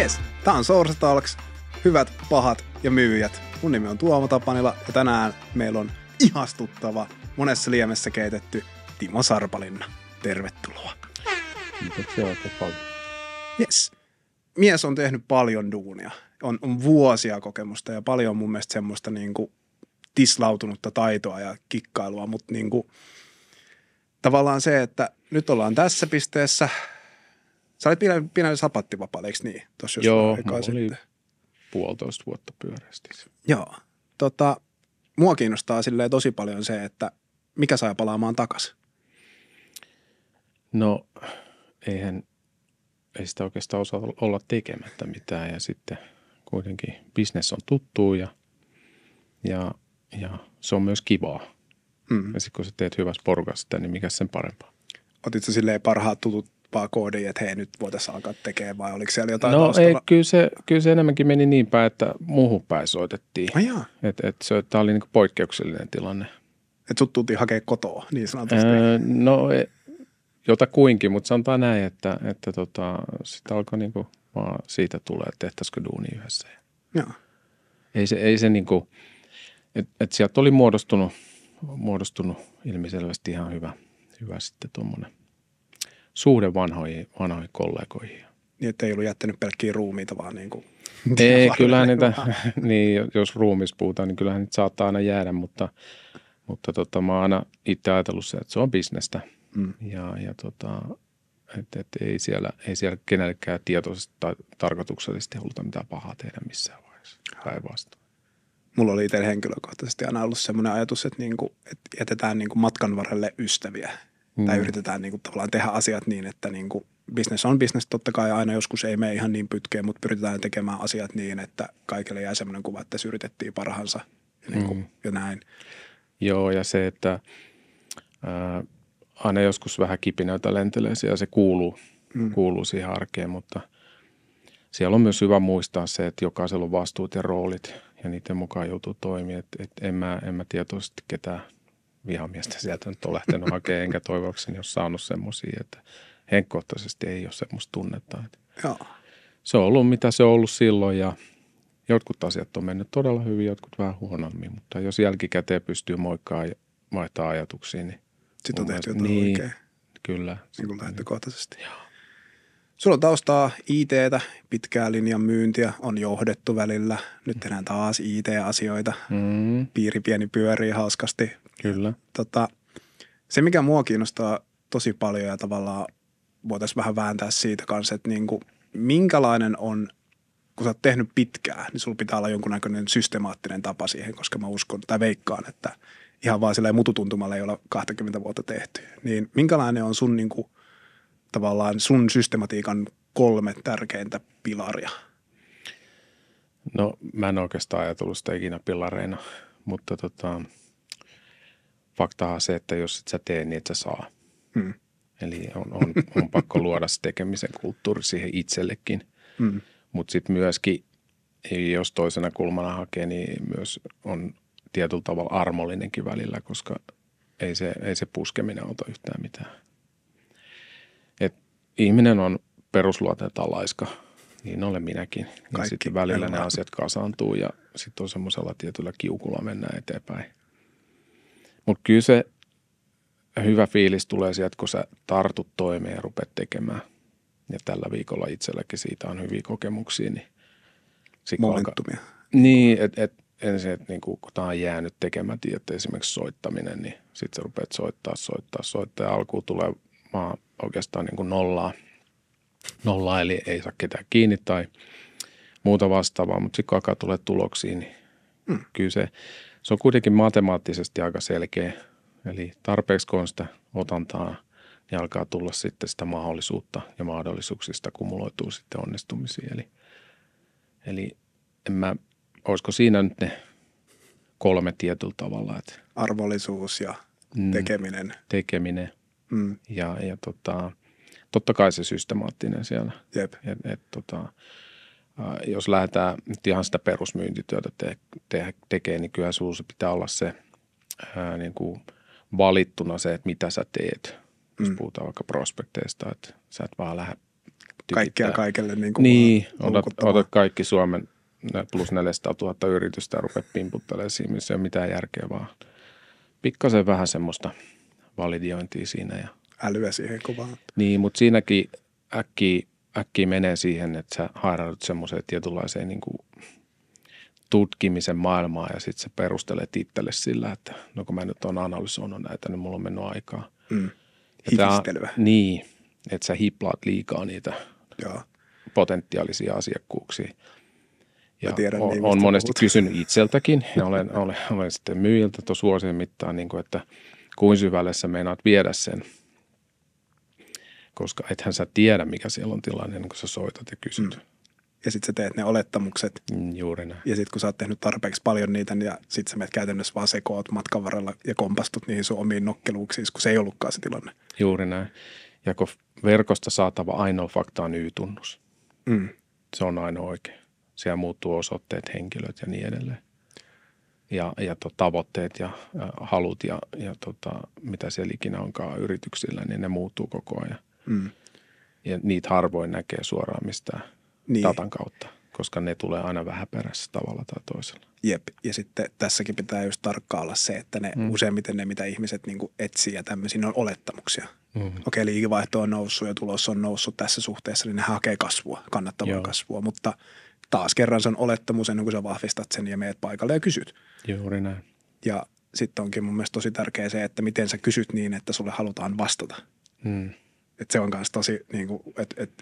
Jes, tää on Source Talks, hyvät, pahat ja myyjät. Mun nimi on Tuomo Tapanila ja tänään meillä on ihastuttava, monessa liemessä keitetty Timo Sarpalinna. Tervetuloa. Kiitoksia oikein paljon. Jes. Mies on tehnyt paljon duunia. On vuosia kokemusta ja paljon mun mielestä semmoista niinku tislautunutta taitoa ja kikkailua, mutta niinku, tavallaan se, että nyt ollaan tässä pisteessä. Sä olit pienen sapattivapaalla, eikö niin? Joo, oli 1,5 vuotta pyöreästi. Joo. Mua kiinnostaa silleen tosi paljon se, että mikä sai palaamaan takaisin? No, ei sitä oikeastaan osaa olla tekemättä mitään ja sitten kuitenkin business on tuttuu ja se on myös kivaa. Ja sitten kun sä teet hyvässä porukasta, niin mikä sen parempaa? Otit sä silleen parhaat tutut vaan koodiin, että hei, nyt voitaisiin alkaa tekemään vai oliko siellä jotain No taustalla? ei, kyllä se enemmänkin meni niin päin, että muuhun päin soitettiin. Tämä oli niinku poikkeuksellinen tilanne. Että sut tultiin hakea kotoa, niin sanotusti. Jotakuinkin, mutta sanotaan näin, että sitten alkoi niinku vaan siitä tulee, että tehtäisikö duuni yhdessä. Joo. Ei se niinku, että sieltä oli muodostunut ilmiselvästi ihan hyvä sitten tuommoinen suhde vanhoihin kollegoihin. Niin, että ei ollut jättänyt pelkkiä ruumiita, vaan niin kuin... Ei, kyllähän niitä, niin jos ruumissa puhutaan, niin kyllähän niitä saattaa aina jäädä, mutta mä oon aina itse ajatellut se, että se on bisnestä. Että ei siellä kenellekään tietoisesti tai tarkoituksellisesti haluta mitään pahaa tehdä missään vaiheessa. Päinvastoin. Mulla oli itsellä henkilökohtaisesti aina ollut semmoinen ajatus, että, niinku, että jätetään niinku matkan varrelle ystäviä. Tai yritetään niinku tavallaan tehdä asiat niin, että niinku business on business. Totta kai aina joskus ei mene ihan niin pytkeen, mutta pyritään tekemään asiat niin, että kaikille jää semmoinen kuva, että se yritettiin parhaansa ja näin. Joo, ja se, että aina joskus vähän kipinöitä lentelee siellä, se kuuluu siihen arkeen, mutta siellä on myös hyvä muistaa se, että jokaisella on vastuut ja roolit ja niiden mukaan joutuu toimia. En mä tietoisesti ketään vihamiestä sieltä nyt ole lähtenyt hakemaan, enkä toivokseni ole saanut semmoisia, että henkkohtaisesti ei ole semmoista tunnetta. Joo. Se on ollut mitä se on ollut silloin ja jotkut asiat on mennyt todella hyvin, jotkut vähän huonommin, mutta jos jälkikäteen pystyy moikkaamaan ja vaihtaa ajatuksia, niin sitten on tehty jotain oikein. Kyllä. Niin kuin lähtökohtaisesti. Joo. Sulla on taustaa IT:tä, pitkää linjan myyntiä, on johdettu välillä. Nyt tehdään taas IT-asioita. Piiri pieni pyörii hauskasti. Kyllä. Se, mikä mua kiinnostaa tosi paljon ja tavallaan voitaisiin vähän vääntää siitä kanssa, että niinku, minkälainen on, kun sä oot tehnyt pitkään, niin sulla pitää olla jonkunnäköinen systemaattinen tapa siihen, koska mä uskon tai veikkaan, että ihan vaan silleen mututuntumalla ei olla 20 vuotta tehty. Niin minkälainen on sun niinku, tavallaan sun systematiikan 3 tärkeintä pilaria? No mä en oikeastaan ajatellut sitä ikinä pilareina, mutta faktahan on se, että jos et sä tee, niin et sä saa. Eli on pakko luoda se tekemisen kulttuuri siihen itsellekin. Mutta sitten myöskin, jos toisena kulmana hakee, niin myös on tietyllä tavalla armollinenkin välillä, koska ei se puskeminen auta yhtään mitään. Et ihminen on perusluonteeltaan laiska, niin olen minäkin. Ja sitten välillä ne asiat kasaantuu ja sitten on semmoisella tietyllä kiukulla mennään eteenpäin. Mutta kyllä se hyvä fiilis tulee sieltä, kun sä tartut toimeen ja rupeat tekemään. Ja tällä viikolla itselläkin siitä on hyviä kokemuksia. Niin momentumia. Niin, että ensin, että niin kun tämä on jäänyt tekemättä, että esimerkiksi soittaminen, niin sitten sä rupeat soittaa. Ja alkuun tulee vaan oikeastaan niin kuin nollaa, eli ei saa ketään kiinni tai muuta vastaavaa. Mutta sitten kun alkaa tulee tuloksia, niin kyllä se on kuitenkin matemaattisesti aika selkeä. Eli tarpeeksi kun on sitä otantaa, niin alkaa tulla sitten sitä mahdollisuutta ja mahdollisuuksista kumuloituu sitten onnistumisia. Eli olisiko siinä nyt ne 3 tietyllä tavalla? Että arvollisuus ja tekeminen. Tekeminen ja totta kai se systemaattinen siellä. Jep. Jos lähdetään nyt ihan sitä perusmyyntityötä tekemään, niin kyllä sinulla pitää olla se niin kuin valittuna se, että mitä sä teet. Jos puhutaan vaikka prospekteista, että sä et vaan lähde kaikkia kaikelle niin kuin niin, otat kaikki Suomen plus 400 000 yritystä ja rupeat pimputtelemaan siinä, missä ei ole mitään järkeä, vaan pikkasen vähän semmoista validiointia siinä. Ja älyä siihen kovaan. niin, mutta siinäkin äkkiä menee siihen, että sä hairaudut semmoiseen tietynlaiseen niin kuin tutkimisen maailmaa ja sitten sä perustelet itselle sillä, että no kun mä nyt oon analysoinut näitä, niin mulla on mennyt aikaa. Hifistelyä. Niin, että sä hiplaat liikaa niitä Joo. potentiaalisia asiakkuuksia. Ja tiedän, olen monesti kysynyt itseltäkin ja olen sitten myyjiltä tuossa vuosien mittaan, niin kuin, että kuinka syvälle sä meinaat viedä sen, koska ethän sä tiedä, mikä siellä on tilanne, niin kun sä soitat ja kysyt. Ja sitten sä teet ne olettamukset. Juuri näin. Ja sitten kun sä oot tehnyt tarpeeksi paljon niitä, niin sitten sä menet käytännössä vaan sekoot matkan varrella ja kompastut niihin sun omiin nokkeluuksiin, kun se ei ollutkaan se tilanne. Juuri näin. Ja kun verkosta saatava ainoa fakta on Y-tunnus. Se on ainoa oikein. Siellä muuttuu osoitteet, henkilöt ja niin edelleen. Ja tavoitteet ja halut ja mitä siellä ikinä onkaan yrityksillä, niin ne muuttuu koko ajan. Ja niitä harvoin näkee suoraan mistään datan kautta, koska ne tulee aina vähän perässä tavalla tai toisella. Jep, ja sitten tässäkin pitää just tarkkailla se, että ne useimmiten ne, mitä ihmiset niin kuin etsii ja tämmöisiä, on olettamuksia. Okei, liikevaihto on noussut ja tulos on noussut tässä suhteessa, niin ne hakee kasvua, kannattavaa kasvua, mutta taas kerran se on olettamus ennen kuin sä vahvistat sen ja meet paikalle ja kysyt. Juuri näin. Ja sitten onkin mun mielestä tosi tärkeää se, että miten sä kysyt niin, että sulle halutaan vastata. Että se on myös tosi, niin kuin,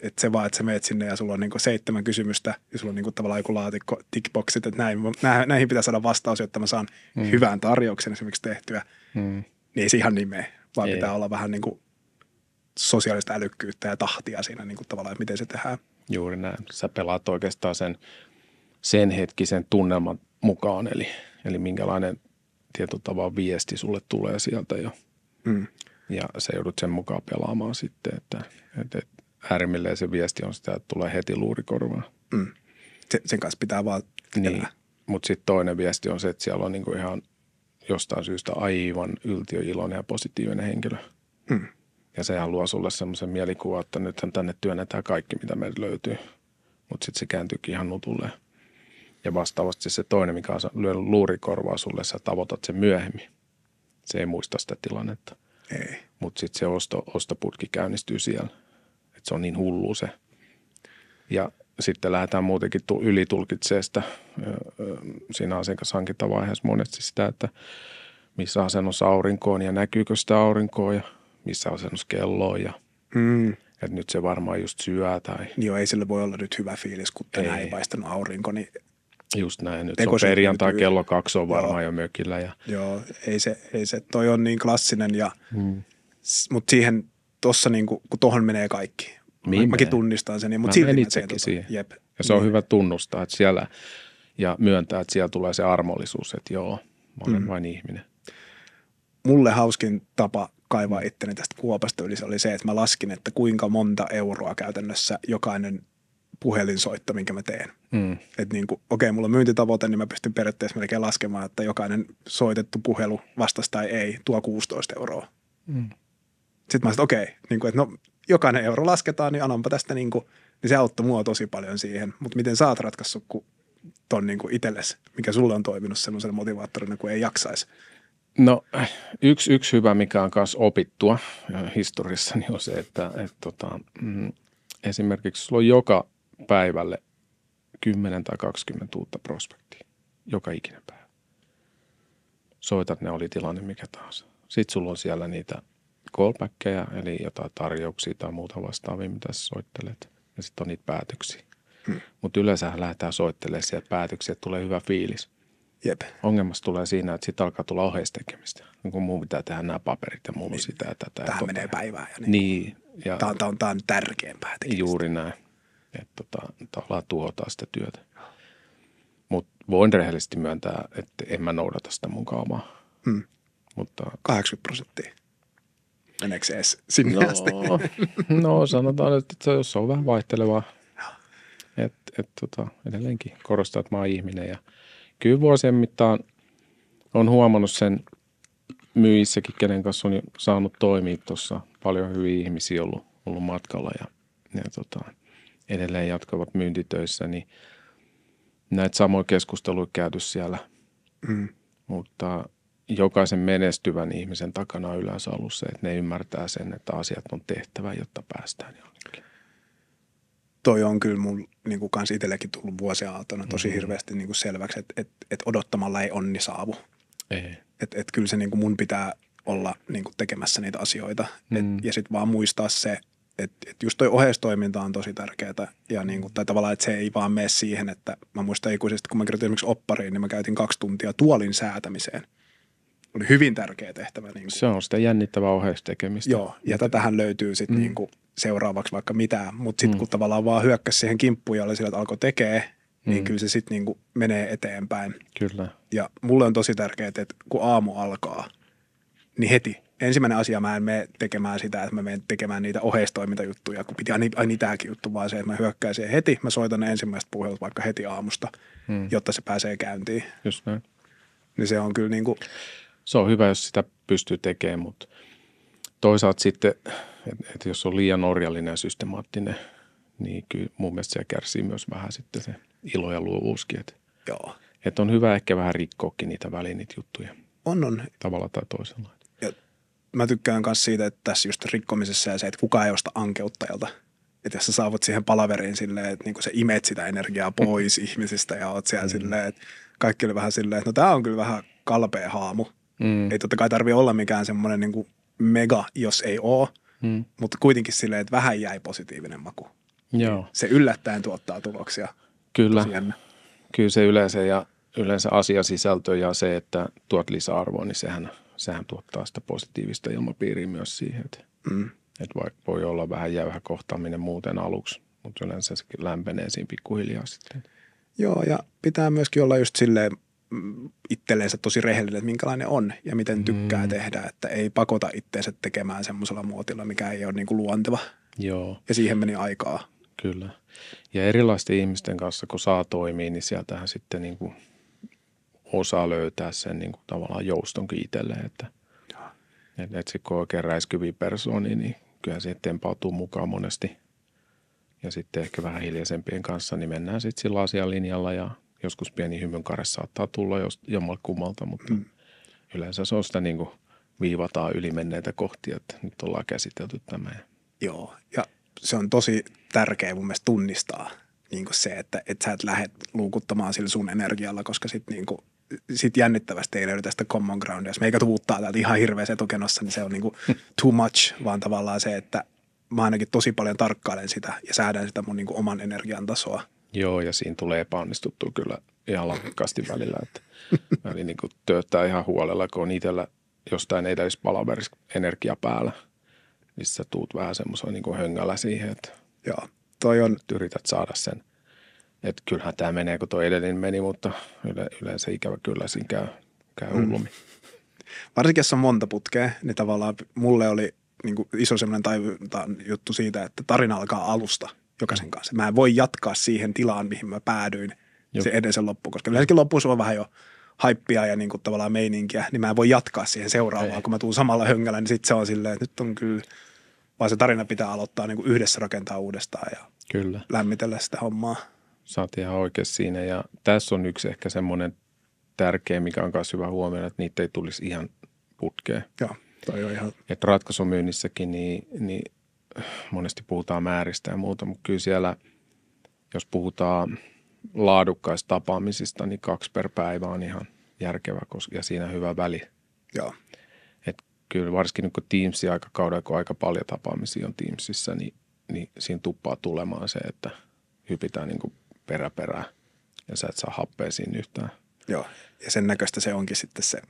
että se vaan, että sä meet sinne ja sulla on niin kuin 7 kysymystä ja sulla on niin kuin tavallaan joku laatikko, tickboxit, että näihin pitää saada vastaus, jotta mä saan hyvän tarjouksen esimerkiksi tehtyä. Niin ei se ihan niin mene, vaan pitää olla vähän niin kuin sosiaalista älykkyyttä ja tahtia siinä niin kuin tavallaan, että miten se tehdään. Juuri näin. Sä pelaat oikeastaan sen hetkisen tunnelman mukaan, eli minkälainen tietyllä viesti sulle tulee sieltä jo. Ja sä joudut sen mukaan pelaamaan sitten, että äärimmilleen se viesti on sitä, että tulee heti luurikorvaan. Sen kanssa pitää vaan niin. Mutta sitten toinen viesti on se, että siellä on niinku ihan jostain syystä aivan yltiöiloinen ja positiivinen henkilö. Ja sehän luo sulle semmoisen mielikuvan, että nythän tänne työnnetään kaikki, mitä meiltä löytyy. Mutta sitten se kääntyykin ihan nutulleen. Ja vastaavasti se toinen, mikä on lyönyt luurikorvaa sulle, sä tavoitat sen myöhemmin. Se ei muista sitä tilannetta. Ei. Mutta sitten se ostoputki käynnistyy siellä. Että se on niin hullu se. Ja sitten lähdetään muutenkin ylitulkitsemaan sitä siinä asiakashankintavaiheessa monesti sitä, että missä asennossa aurinko on ja näkyykö sitä aurinkoa ja missä asennossa kello on ja että nyt se varmaan just syö tai. Joo, ei sille voi olla nyt hyvä fiilis, kun tänään ei paistanut aurinko, niin. Just näin. Nyt se on perjantai kello 2 on varmaan jo mökillä. Ja. Joo, ei se, toi on niin klassinen ja, mutta siihen tossa niinku, kun tohon menee kaikki. Mäkin tunnistan sen. Mutta mä itsekin siihen. Jep. Ja se on hyvä tunnustaa, että siellä ja myöntää, että siellä tulee se armollisuus, että joo, mä olen vain ihminen. Mulle hauskin tapa kaivaa itteni tästä kuopasta yli oli se, että mä laskin, että kuinka monta euroa käytännössä jokainen puhelinsoitto, minkä mä teen. Että niin kuin, okei, mulla on myyntitavoite, niin mä pystyn periaatteessa melkein laskemaan, että jokainen soitettu puhelu vastas tai ei tuo 16 euroa. Sitten mä sanoin, okei, niin kuin, että no jokainen euro lasketaan, niin annanpa tästä niin kuin, niin se auttoi mua tosi paljon siihen. Mutta miten sä oot ratkaissut ton niin kuin itsellesi, mikä sulle on toiminut semmoisena motivaattorina, kun ei jaksaisi? No yksi hyvä, mikä on myös opittua historiassa, niin on se, että esimerkiksi sulla on joka päivälle 10 tai 20 uutta prospektia. Joka ikinen päivä. Soitat, ne oli tilanne mikä tahansa. Sitten sulla on siellä niitä callbackkejä, eli jotain tarjouksia tai muuta vastaavia, mitä sä soittelet. Ja sitten on niitä päätöksiä. Mutta yleensä lähdetään soittelemaan sieltä päätöksiä, että tulee hyvä fiilis. Jep. Ongelmasta tulee siinä, että sitten alkaa tulla oheistekemistä. Niin kun mun pitää tehdä nämä paperit ja mulla on sitä ja tätä. Tähän menee päivää. Ja niin. Tämä on tärkeämpää tekemistä. Juuri näin. Että tavallaan tuhotaan sitä työtä. Mutta voin rehellisesti myöntää, että en mä noudata sitä mun kaamaa. Mutta 80%. Meneekö se edes sinne asti? No sanotaan, että jos se on vähän vaihtelevaa. Edelleenkin korostaa, että mä oon ihminen. Ja kyllä vuosien mittaan on huomannut sen myyjissäkin, kenen kanssa on saanut toimia tuossa. Paljon hyviä ihmisiä ollut matkalla ja edelleen jatkavat myyntitöissä, niin näitä samoja keskusteluja käyty siellä. Mutta jokaisen menestyvän ihmisen takana on yleensä ollut se, että ne ymmärtää sen, että asiat on tehtävä, jotta päästään jonnekin. Toi on kyllä mun niin kuin kans itsellekin tullut vuosien aaltona tosi hirveästi niin kuin selväksi, että odottamalla ei onni saavu. Ei. Että kyllä se niin kuin mun pitää olla niin kuin tekemässä niitä asioita ja sitten vaan muistaa se, että just toi oheistoiminta on tosi tärkeää ja niin kuin, tai tavallaan, että se ei vaan mene siihen, että mä muistan ikuisesti, kun mä kirjoitin esimerkiksi oppariin, niin mä käytin 2 tuntia tuolin säätämiseen. Oli hyvin tärkeä tehtävä. Niin kuin. Se on sitä jännittävää oheistekemistä. Joo, ja tätähän löytyy sitten niin kuin seuraavaksi vaikka mitään, mutta sitten kun tavallaan vaan hyökkäsi siihen kimppuun ja oli sillä, että alkoi tekee, niin kyllä se sitten niin kuin menee eteenpäin. Kyllä. Ja mulle on tosi tärkeää, että kun aamu alkaa, niin heti. Ensimmäinen asia mä en mene tekemään sitä, että mä menen tekemään niitä oheistoimintajuttuja, kun piti aina tämäkin juttu, vaan se, että mä hyökkään siihen heti. Mä soitan ne ensimmäiset puhelut vaikka heti aamusta, jotta se pääsee käyntiin. Just näin. Niin se on kyllä niin kuin. Se on hyvä, jos sitä pystyy tekemään, mutta toisaalta sitten, että jos on liian orjallinen ja systemaattinen, niin kyllä mun mielestä se kärsii myös vähän sitten se ilo ja luovuuskin. Joo. Että on hyvä ehkä vähän rikkoakin niitä väliin niitä juttuja. On. Tavalla tai toisella. Ja mä tykkään myös siitä, että tässä just rikkomisessa ja se, että kukaan ei osta ankeuttajalta. Että jos sä saavut siihen palaveriin silleen, että niinku sä imet sitä energiaa pois ihmisistä ja oot siellä silleen, että kaikki oli vähän silleen, että no tää on kyllä vähän kalpea haamu. Ei totta kai tarvitse olla mikään semmoinen niinku mega, jos ei oo, mutta kuitenkin silleen, että vähän jäi positiivinen maku. Joo. Se yllättäen tuottaa tuloksia. Kyllä. Kyllä se yleensä asiasisältö ja se, että tuot lisäarvoa, niin sehän tuottaa sitä positiivista ilmapiiriä myös siihen. Että vaikka voi olla vähän jäyhä kohtaaminen muuten aluksi, mutta yleensä se lämpenee siinä pikkuhiljaa sitten. Joo, ja pitää myöskin olla just silleen itselleensä tosi rehellinen, että minkälainen on ja miten tykkää tehdä, että ei pakota itteensä tekemään semmoisella muotilla, mikä ei ole niin kuin luonteva. Joo. Ja siihen meni aikaa. Kyllä. Ja erilaisten ihmisten kanssa, kun saa toimia, niin sieltähän sitten niin kuin osaa löytää sen niin kuin tavallaan joustonkin itselleen, että sitten kun on oikein räiskyviä persoonia, niin kyllä se tempautuu mukaan monesti. Ja sitten ehkä vähän hiljaisempien kanssa, niin mennään sitten sillä asialinjalla ja joskus pieni hymynkare saattaa tulla jommalta kummalta, mutta yleensä se on sitä niin kuin viivataan ylimenneitä kohtia, että nyt ollaan käsitelty tämä. Joo, ja se on tosi tärkeä mun mielestä tunnistaa niin kuin se, että sä et lähde luukuttamaan sillä sun energialla, koska sitten niin kuin sit jännittävästi ei löydetä sitä common groundia. Jos meikä tuuttaa täältä ihan hirveässä etukenossa, niin se on niin kuin too much, vaan tavallaan se, että mä ainakin tosi paljon tarkkailen sitä ja säädän sitä mun niin kuin oman energian tasoa. Joo, ja siinä tulee epäonnistuttua kyllä ihan lankkaasti välillä, että väli niin kuin tööttää ihan huolella, kun on itsellä jostain ei täysi palaverissa energia päällä, niin sä tuut vähän semmoisen niin kuin höngällä siihen, että joo, toi on. Yrität saada sen. Että kyllähän tämä menee, kun tuo edellinen meni, mutta yleensä ikävä kyllä siinä käy hullummin. Varsinkin jos on monta putkea, niin tavallaan mulle oli niin kuin iso semmoinen juttu siitä, että tarina alkaa alusta jokaisen kanssa. Mä en voi jatkaa siihen tilaan, mihin mä päädyin se edellisen loppuun, koska yleensäkin loppuun on vähän jo haippia ja niin kuin tavallaan meininkiä, niin mä en voi jatkaa siihen seuraavaan, kun mä tuun samalla höngällä, niin sitten se on silleen, että nyt on kyllä, vaan se tarina pitää aloittaa niin kuin yhdessä rakentaa uudestaan ja kyllä lämmitellä sitä hommaa. Sä oot ihan oikeassa siinä ja tässä on yksi ehkä semmoinen tärkeä, mikä on myös hyvä huomioida, että niitä ei tulisi ihan putkeen. Joo, toi on ihan. Että ratkaisumyynnissäkin niin monesti puhutaan määristä ja muuta, mutta kyllä siellä, jos puhutaan laadukkaista tapaamisista, niin 2 per päivä on ihan järkevä ja siinä hyvä väli. Joo. Että kyllä varsinkin nyt kun Teamsin aikakaudella, kun aika paljon tapaamisia on Teamsissa, niin siinä tuppaa tulemaan se, että hypitään niin kuin perää ja sä et saa happea siinä yhtään. Joo, ja sen näköistä se onkin sitten se.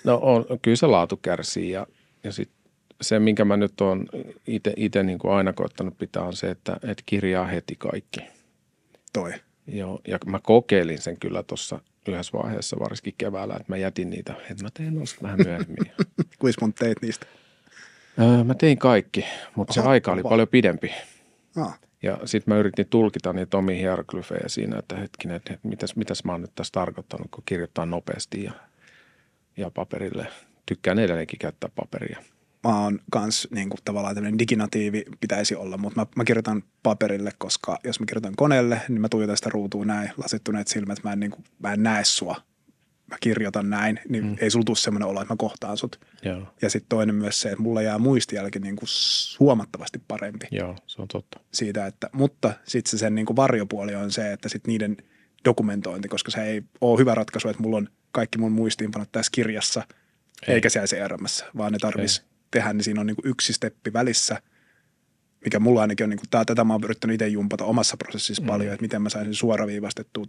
No kyllä se laatu kärsii ja sitten se, minkä mä nyt oon itse niin kuin aina koettanut pitää on se, että kirjaa heti kaikki. Toi. Joo, ja mä kokeilin sen kyllä tuossa yhdessä vaiheessa, varsinkin keväällä, että mä jätin niitä, että mä teen noista vähän myöhemmin. Kuinka monta teit niistä? Mä tein kaikki, mutta se aika oli paljon pidempi. Ja sitten mä yritin tulkita niitä omia hieroglyfejä siinä, että hetkinen, että mitäs mä oon nyt tässä tarkoittanut, kun kirjoittaa nopeasti ja paperille. Tykkään edelleenkin käyttää paperia. mä oon kans niin kuin tavallaan tämmöinen diginatiivi pitäisi olla, mutta mä kirjoitan paperille, koska jos mä kirjoitan koneelle, niin mä tuijotan sitä ruutua näin, lasittuneet silmät, mä en näe sua. Mä kirjoitan näin, niin ei sulla tule semmoinen olo, että mä kohtaan sut. Joo. Ja sitten toinen myös se, että mulla jää muistijälki niin kuin huomattavasti parempi. Joo, se on totta. Siitä, mutta sitten se sen niin kuin varjopuoli on se, että sitten niiden dokumentointi, koska se ei ole hyvä ratkaisu, että mulla on kaikki mun muistiinpanot tässä kirjassa, eikä siellä CRM:ssä, vaan ne tarvitsisi tehdä, niin siinä on niin kuin yksi steppi välissä, mikä mulla ainakin on, niin kuin, tätä mä oon yrittänyt itse jumpata omassa prosessissa paljon, että miten mä saisin suoraviivastettua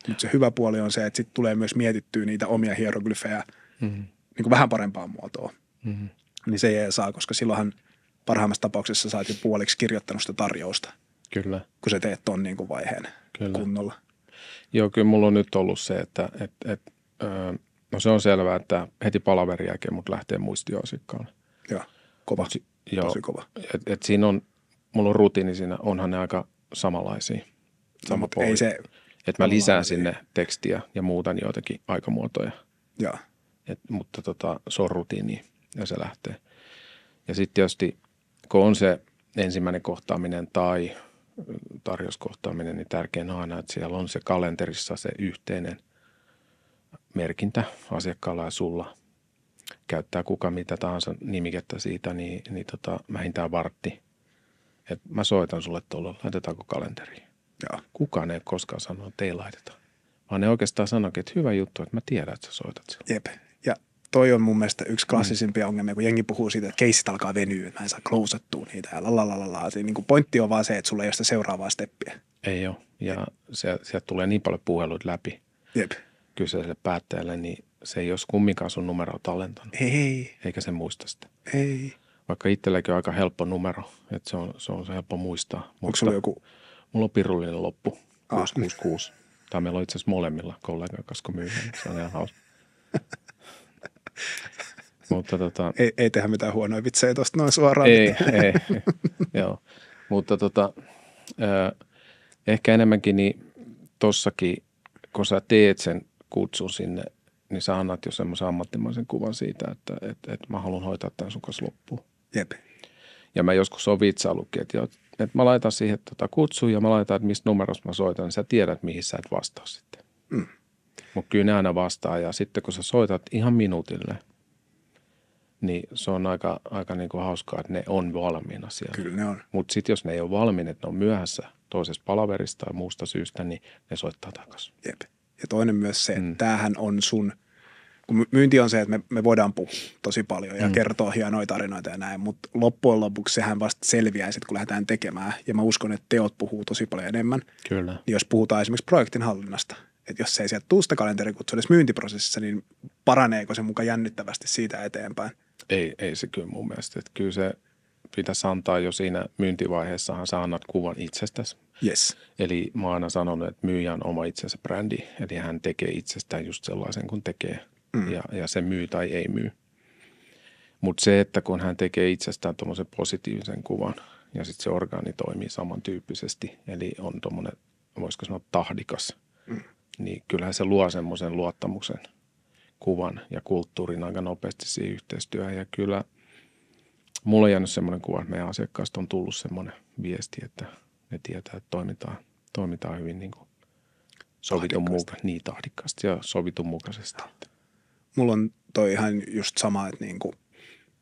Mutta se hyvä puoli on se, että sitten tulee myös mietittyä niitä omia hieroglyfejä niin kuin vähän parempaan muotoon. Niin se ei saa, koska silloinhan parhaimmassa tapauksessa saat jo puoliksi kirjoittanut sitä tarjousta. Kyllä. Kun sä teet ton niin kuin vaiheen kunnolla. Joo, kyllä mulla on nyt ollut se, että no se on selvää, että heti palaverin jälkeen mut lähtee muistioasiakkaalle. Joo, kova. Tosi kova. Et siinä on, mulla on rutiini siinä, onhan ne aika samanlaisia. Sama ei se... Että mä lisään sinne tekstiä ja muutan joitakin aikamuotoja. Joo. Mutta se on rutiini ja se lähtee. Ja sitten tietysti, kun on se ensimmäinen kohtaaminen tai tarjouskohtaaminen, niin tärkein on aina, että siellä on se kalenterissa se yhteinen merkintä asiakkaalla ja sulla. Käyttää kuka mitä tahansa nimikettä siitä, niin vähintään vartti. Että mä soitan sulle tuolla, laitetaanko kalenteriin. Joo. Kukaan ei koskaan sanonut, että ei laiteta. Vaan ne oikeastaan sanoikin, että hyvä juttu, että mä tiedän, että sä soitat sille. Jep. Ja toi on mun mielestä yksi klassisimpia ongelmia, kun jengi puhuu siitä, että keissit alkaa venyä, että mä en saa closettua niitä ja lalalala. Niin kuin pointti on vaan se, että sulla ei ole sitä seuraavaa steppiä. Ei ole. Ja sieltä tulee niin paljon puheluita läpi Jep. kyseiselle päättäjälle, niin se ei olisi kumminkaan sun numeroa tallentanut. Ei. Eikä se muista sitä. Ei. Vaikka itselläkin on aika helppo numero, että se on helppo muistaa. Onko sulla joku? Mulla on pirullinen loppu, 666. Tai meillä on itse asiassa molemmilla kollegan kanssa, kun myydään. Se on ihan hauska. Mutta ei tehdä mitään huonoja vitsejä tuosta noin suoraan. Ei. Joo. Mutta ehkä enemmänkin niin tossakin, kun sä teet sen kutsun sinne, niin sä annat jo semmoisen ammattimaisen kuvan siitä, että mä haluan hoitaa tämän sun kanssa loppuun. Jep. Ja mä joskus on vitsaillutkin, että mä laitan siihen kutsuun ja mä laitan, että mistä numerosta mä soitan, niin sä tiedät, mihin sä et vastaa sitten. Mutta kyllä ne aina vastaa ja sitten kun sä soitat ihan minuutille, niin se on aika niin kuin hauskaa, että ne on valmiina siellä. Kyllä ne on. Mutta sitten jos ne ei ole valmiina, että ne on myöhässä toisessa palaverista tai muusta syystä, niin ne soittaa takaisin. Jep. Ja toinen myös se, että tämähän on sun, kun myynti on se, että me voidaan puhua tosi paljon ja kertoa hienoja tarinoita ja näin, mutta loppujen lopuksi sehän vasta selviää sitten, kun lähdetään tekemään. Ja mä uskon, että teot puhuu tosi paljon enemmän. Kyllä. Niin jos puhutaan esimerkiksi projektin hallinnasta, että jos ei sieltä tule sitä kalenterikutsua edes myyntiprosessissa, niin paraneeko se mukaan jännittävästi siitä eteenpäin? Ei se kyllä mun mielestä. Että kyllä se pitäisi antaa jo siinä myyntivaiheessahan sä annat kuvan itsestäsi. Yes. Eli mä oon aina sanonut, että myyjä on oma itsensä brändi. Eli hän tekee itsestään just sellaisen kuin tekee. Ja se myy tai ei myy. Mutta se, että kun hän tekee itsestään tuommoisen positiivisen kuvan ja sitten se orgaani toimii samantyyppisesti, eli on tuommoinen, voisiko sanoa tahdikas, niin kyllähän se luo semmoisen luottamuksen kuvan ja kulttuurin aika nopeasti siihen yhteistyöhön. Ja kyllä mulla on jäänyt semmoinen kuva, että meidän asiakkaasta on tullut semmoinen viesti, että ne tietää, että toimitaan hyvin niin kuin tahdikkaasti ja sovitun mukaisesti. Mulla on toi ihan just sama, että niinku,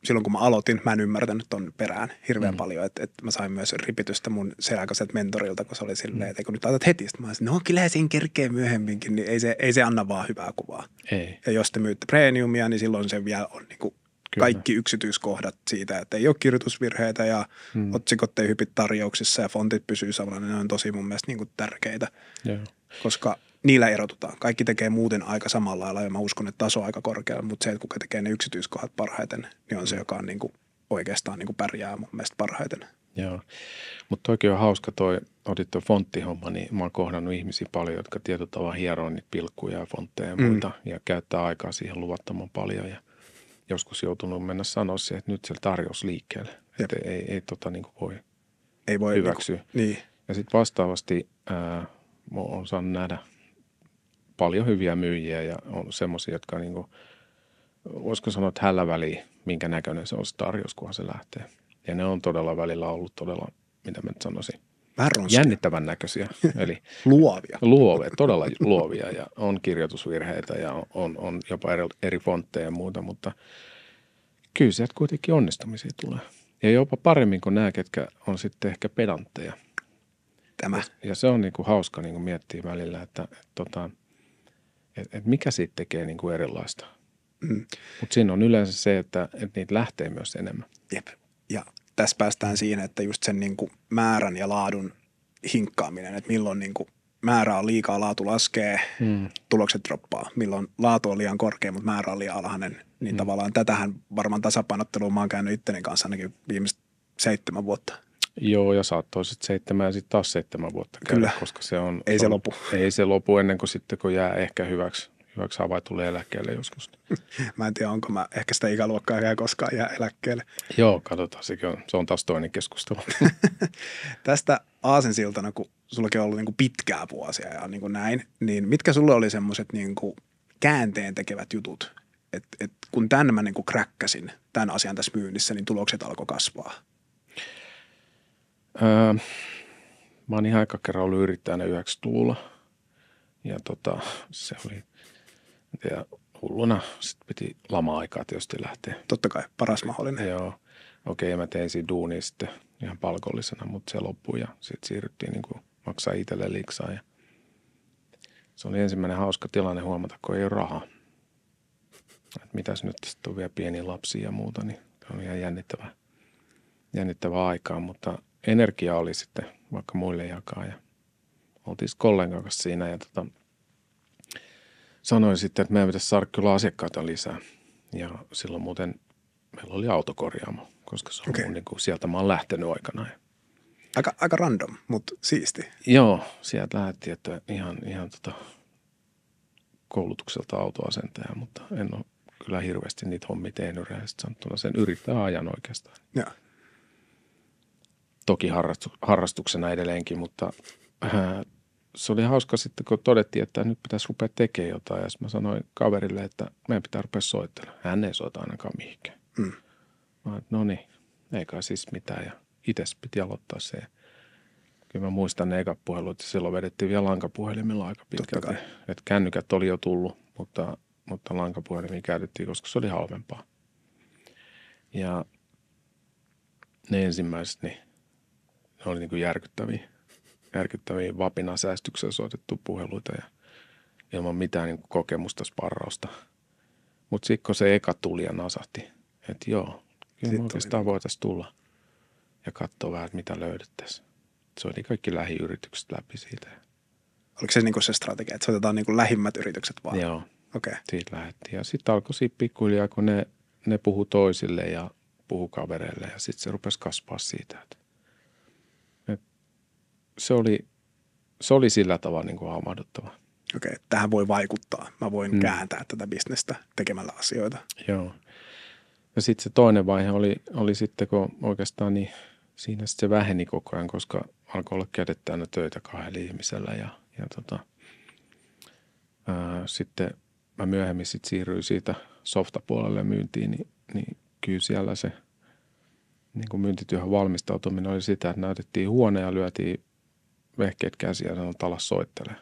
silloin kun mä aloitin, mä en ymmärtänyt ton perään hirveän paljon, että mä sain myös ripitystä mun seläkäiseltä mentorilta, kun se oli silleen, että kun nyt laitat heti, sitten mä olisin, no kyllä siinä kerkee myöhemminkin, niin ei se anna vaan hyvää kuvaa. Ei. Ja jos te myytte premiumia, niin silloin se vielä on niinku kaikki yksityiskohdat siitä, että ei ole kirjoitusvirheitä ja otsikot ei hypit tarjouksissa ja fontit pysyy samalla, niin ne on tosi mun mielestä niinku tärkeitä, koska niillä erotutaan. Kaikki tekee muuten aika samalla lailla ja mä uskon, että taso on aika korkealla, mutta se, että kuka tekee ne yksityiskohdat parhaiten, niin on se, joka on niinku oikeastaan niinku pärjää mun mielestä parhaiten. Joo, mutta toikin on hauska otit tuo fonttihomma, niin mä oon kohdannut ihmisiä paljon, jotka tietyllä tavalla hieroo niitä pilkkuja ja fontteja ja muita ja käyttää aikaa siihen luvattoman paljon ja joskus joutunut mennä sanoa siihen, että nyt se tarjous liikkeelle, että ei niinku voi hyväksyä. Niin. Ja sitten vastaavasti on saanut nähdä paljon hyviä myyjiä ja on semmoisia, jotka niinku voisiko sanoa, että hällä väliä, minkä näköinen se on se tarjous, kunhan se lähtee. Ja ne on todella välillä ollut todella, mitä mä nyt sanoisin, jännittävän näköisiä. Eli luovia. Todella luovia ja on kirjoitusvirheitä ja on jopa eri fontteja ja muuta, mutta kyllä sieltä kuitenkin onnistumisia tulee. Ja jopa paremmin kuin nämä, ketkä on sitten ehkä pedantteja. Tämä. Ja se on niin kuin hauska niin kuin miettiä välillä, että mikä siitä tekee niin kuin erilaista. Mutta siinä on yleensä se, että niitä lähtee myös enemmän. Jep. Ja tässä päästään siihen, että just sen niin kuin määrän ja laadun hinkkaaminen, että milloin niin kuin määrä on liikaa, laatu laskee, tulokset droppaa. Milloin laatu on liian korkea, mutta määrä on liian alhainen. Niin tavallaan tätähän varmaan tasapainottelua mä oon käynyt itteni kanssa ainakin viimeiset 7 vuotta. Joo, ja saattoi sitten 7 ja sitten taas 7 vuotta käydä, kyllä. Koska se on... Se lopu. Ei se lopu ennen kuin sitten, kun jää ehkä hyväksi havaitulle eläkkeelle joskus. Mä en tiedä, onko mä ehkä sitä ikäluokkaa koskaan jää eläkkeelle. Joo, katsotaan. Se on taas toinen keskustelu. Tästä aasinsiltana, kun sullakin on ollut niin kuin pitkää vuosia ja niin kuin näin, niin mitkä sulle oli semmoiset niin kuin käänteen tekevät jutut? Et kun tämän mä niin kuin kräkkäsin, tämän asian tässä myynnissä, niin tulokset alkoi kasvaa. Mä oon ihan aika kerran ollut yrittäjänä 90-luvulla. Ja se oli, ja hulluna, sitten piti lama-aikaa tietysti lähteä. Totta kai, paras mahdollinen. Joo, okei, mä tein siinä duunia sitten ihan palkollisena, mutta se loppui ja sitten siirryttiin niin kuin maksaa itselle liksaa. Ja se oli ensimmäinen hauska tilanne huomata, kun ei ole rahaa. Et mitäs nyt sitten on vielä pieniä lapsia ja muuta, niin se on ihan jännittävää aikaa, mutta energia oli sitten vaikka muille jakaa ja oltiin kollegan kanssa siinä ja sanoin sitten, että meidän pitäisi saada kyllä asiakkaita lisää. Ja silloin muuten meillä oli autokorjaamo, koska se on niin kuin, sieltä mä oon lähtenyt aikanaan. Aika random, mutta siisti. Joo, sieltä lähdettiin, että ihan koulutukselta autoasentaja, mutta en ole kyllä hirveästi niitä hommia tehnyt rehellisesti sanottuna. Sen yrittää ajan oikeastaan. Ja. Toki harrastuksena edelleenkin, mutta se oli hauska sitten, kun todettiin, että nyt pitäisi rupea tekemään jotain. Ja mä sanoin kaverille, että meidän pitää rupea soittelemaan. Hän ei soita ainakaan mihinkään. Mä no niin, ei kai siis mitään. Ja itse piti aloittaa se. Kyllä mä muistan ne ekat puhelut, että silloin vedettiin vielä lankapuhelimilla aika pitkälti. Että kännykät oli jo tullut, mutta lankapuhelimia käytettiin, koska se oli halvempaa. Ja ne ensimmäiset, niin ne oli niin kuin järkyttäviä vapinasäästyksellä soitettu puheluita ja ilman mitään niin kuin kokemusta, sparrausta. Mutta sitten kun se eka tuli ja nasahti, että joo, kyllä oikeastaan voitaisiin tulla ja katsoa vähän, että mitä löydettäisiin. Se oli kaikki lähiyritykset läpi siitä. Oliko se niinku se strategia, että soitetaan niinku lähimmät yritykset vaan? Joo, okay. Siitä lähdettiin. Ja sitten alkoi siitä pikkuhiljaa, kun ne puhu toisille ja puhu kavereille ja sitten se rupesi kasvaa siitä, että se oli sillä tavalla niin kuin havahduttava. Okei, tähän voi vaikuttaa. Mä voin kääntää tätä bisnestä tekemällä asioita. Joo. Ja sitten se toinen vaihe oli sitten, kun oikeastaan niin siinä sitten se väheni koko ajan, koska alkoi olla kädet täynnä töitä 2 ihmisellä. Ja sitten mä myöhemmin sitten siirryin siitä softapuolelle myyntiin, niin kyllä siellä se niin kuin myyntityöhön valmistautuminen oli sitä, että näytettiin huone ja lyötiin vehkeet käsiä ja sanoin, että alas soittelee.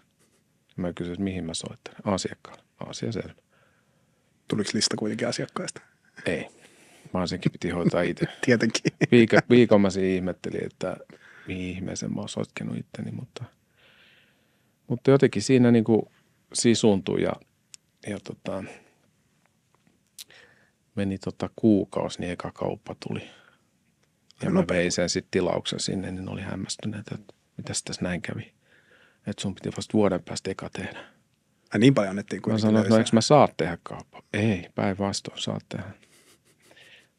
Mä kysyin, että mihin mä soittelen. Asiakkaalle. Asia selvä. Tuliko lista kuitenkin asiakkaista? Ei. Mä senkin piti hoitaa itse. Tietenkin. Viikon mä siinä ihmettelin, että mihin ihmeeseen mä oon sotkenut itteni, mutta jotenkin siinä niin kuin sisuuntui ja meni kuukausi, niin eka kauppa tuli. Ja mä vein sen sitten tilauksen sinne, niin oli hämmästyneet, että mitäs tässä näin kävi. Että sun piti vasta vuoden päästä eka tehdä. Ja niin paljon annettiin kuin mä sanoin, että no eikö mä saa tehdä kauppaa? Ei, päinvastoin saat tehdä.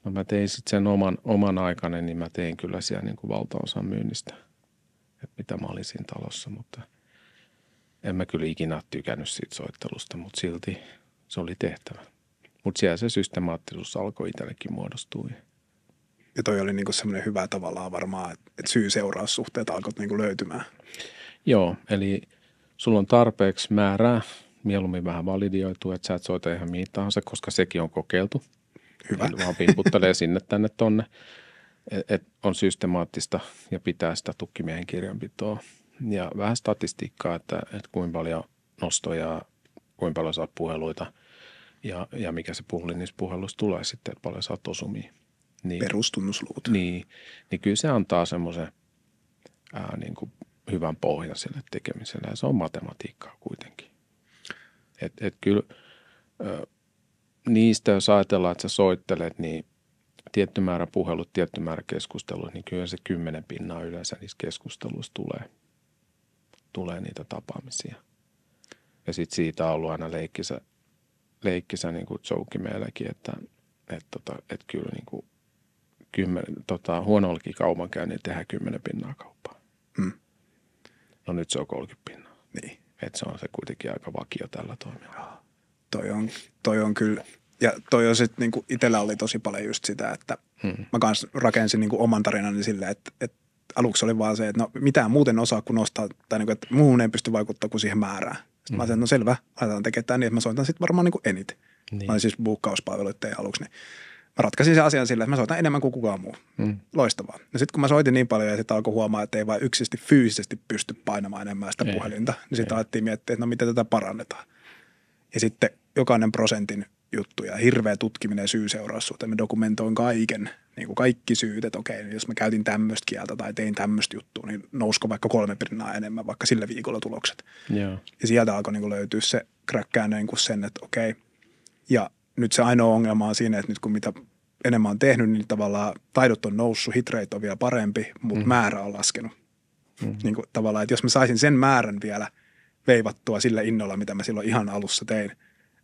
No mä tein sitten sen oman aikainen, niin mä tein kyllä siellä niin kuin valtaosan myynnistä. Että mitä mä olin siinä talossa, mutta en mä kyllä ikinä tykännyt siitä soittelusta, mutta silti se oli tehtävä. Mutta siellä se systemaattisuus alkoi itsellekin muodostua. Ja toi oli niinku semmoinen hyvä tavallaan varmaan, että syy-seuraussuhteet alkoivat niinku löytymään. Joo, eli sulla on tarpeeksi määrää mieluummin vähän validioituu, että sä et soita ihan mihin tahansa, koska sekin on kokeiltu. Hyvä. Eli vaan pimputtelee sinne tänne tonne. Et on systemaattista ja pitää sitä tukkimiehen kirjanpitoa. Ja vähän statistiikkaa, että kuinka paljon nostoja, kuinka paljon saat puheluita ja mikä se pulli niissä puheluissa tulee sitten, että paljon saat osumia. Niin, Perustunnusluvut. Niin kyllä se antaa semmoisen niin kuin hyvän pohjan sille tekemiselle ja se on matematiikkaa kuitenkin. Et kyllä niistä, jos ajatellaan, että sä soittelet, niin tietty määrä puhelut, tietty määrä keskusteluja, niin kyllä se 10% yleensä niissä keskusteluissa tulee niitä tapaamisia. Ja sitten siitä on ollut aina leikkisä niin kuin joke meilläkin, että kyllä niin kuin huonollakin kaupankäynnin tehdään 10% kauppaa. No nyt se on 30%. Niin. Että se on se kuitenkin aika vakio tällä toimialalla. Toi on kyllä, ja toi on sitten niinku itsellä oli tosi paljon just sitä, että mä kans rakensin niinku oman tarinani silleen, että aluksi oli vaan se, että no mitään muuten osaa kuin nostaa, tai niinku, että muuhun ei pysty vaikuttaa kuin siihen määrään. Sitten mä sanoin, no selvä, aletaan tekemään tämän niin, että mä soitan sitten varmaan niinku eniten. Niin. Mä olin siis buukkauspalveluiden aluksi, niin mä ratkaisin sen asian sillä, että mä soitan enemmän kuin kukaan muu. Loistavaa. Ja sitten kun mä soitin niin paljon ja sitten alkoi huomaa, että ei vain yksisesti fyysisesti pysty painamaan enemmän sitä puhelinta, niin sitten alettiin miettiä, että no miten tätä parannetaan. Ja sitten jokainen prosentin juttu ja hirveä tutkiminen ja syy-seuraussuhteen. Mä dokumentoin kaiken, niin kuin kaikki syyt, että okei, jos mä käytin tämmöistä kieltä tai tein tämmöistä juttua, niin nousko vaikka 3% enemmän vaikka sillä viikolla tulokset. Joo. Ja sieltä alkoi niin kuin löytyä se kräkkää niin kuin sen, että okei. Ja nyt se ainoa ongelma on siinä, että nyt kun mitä enemmän on tehnyt, niin tavallaan taidot on noussut, hitrate on vielä parempi, mutta määrä on laskenut. Niin kuin tavallaan, että jos mä saisin sen määrän vielä veivattua sillä innolla, mitä mä silloin ihan alussa tein,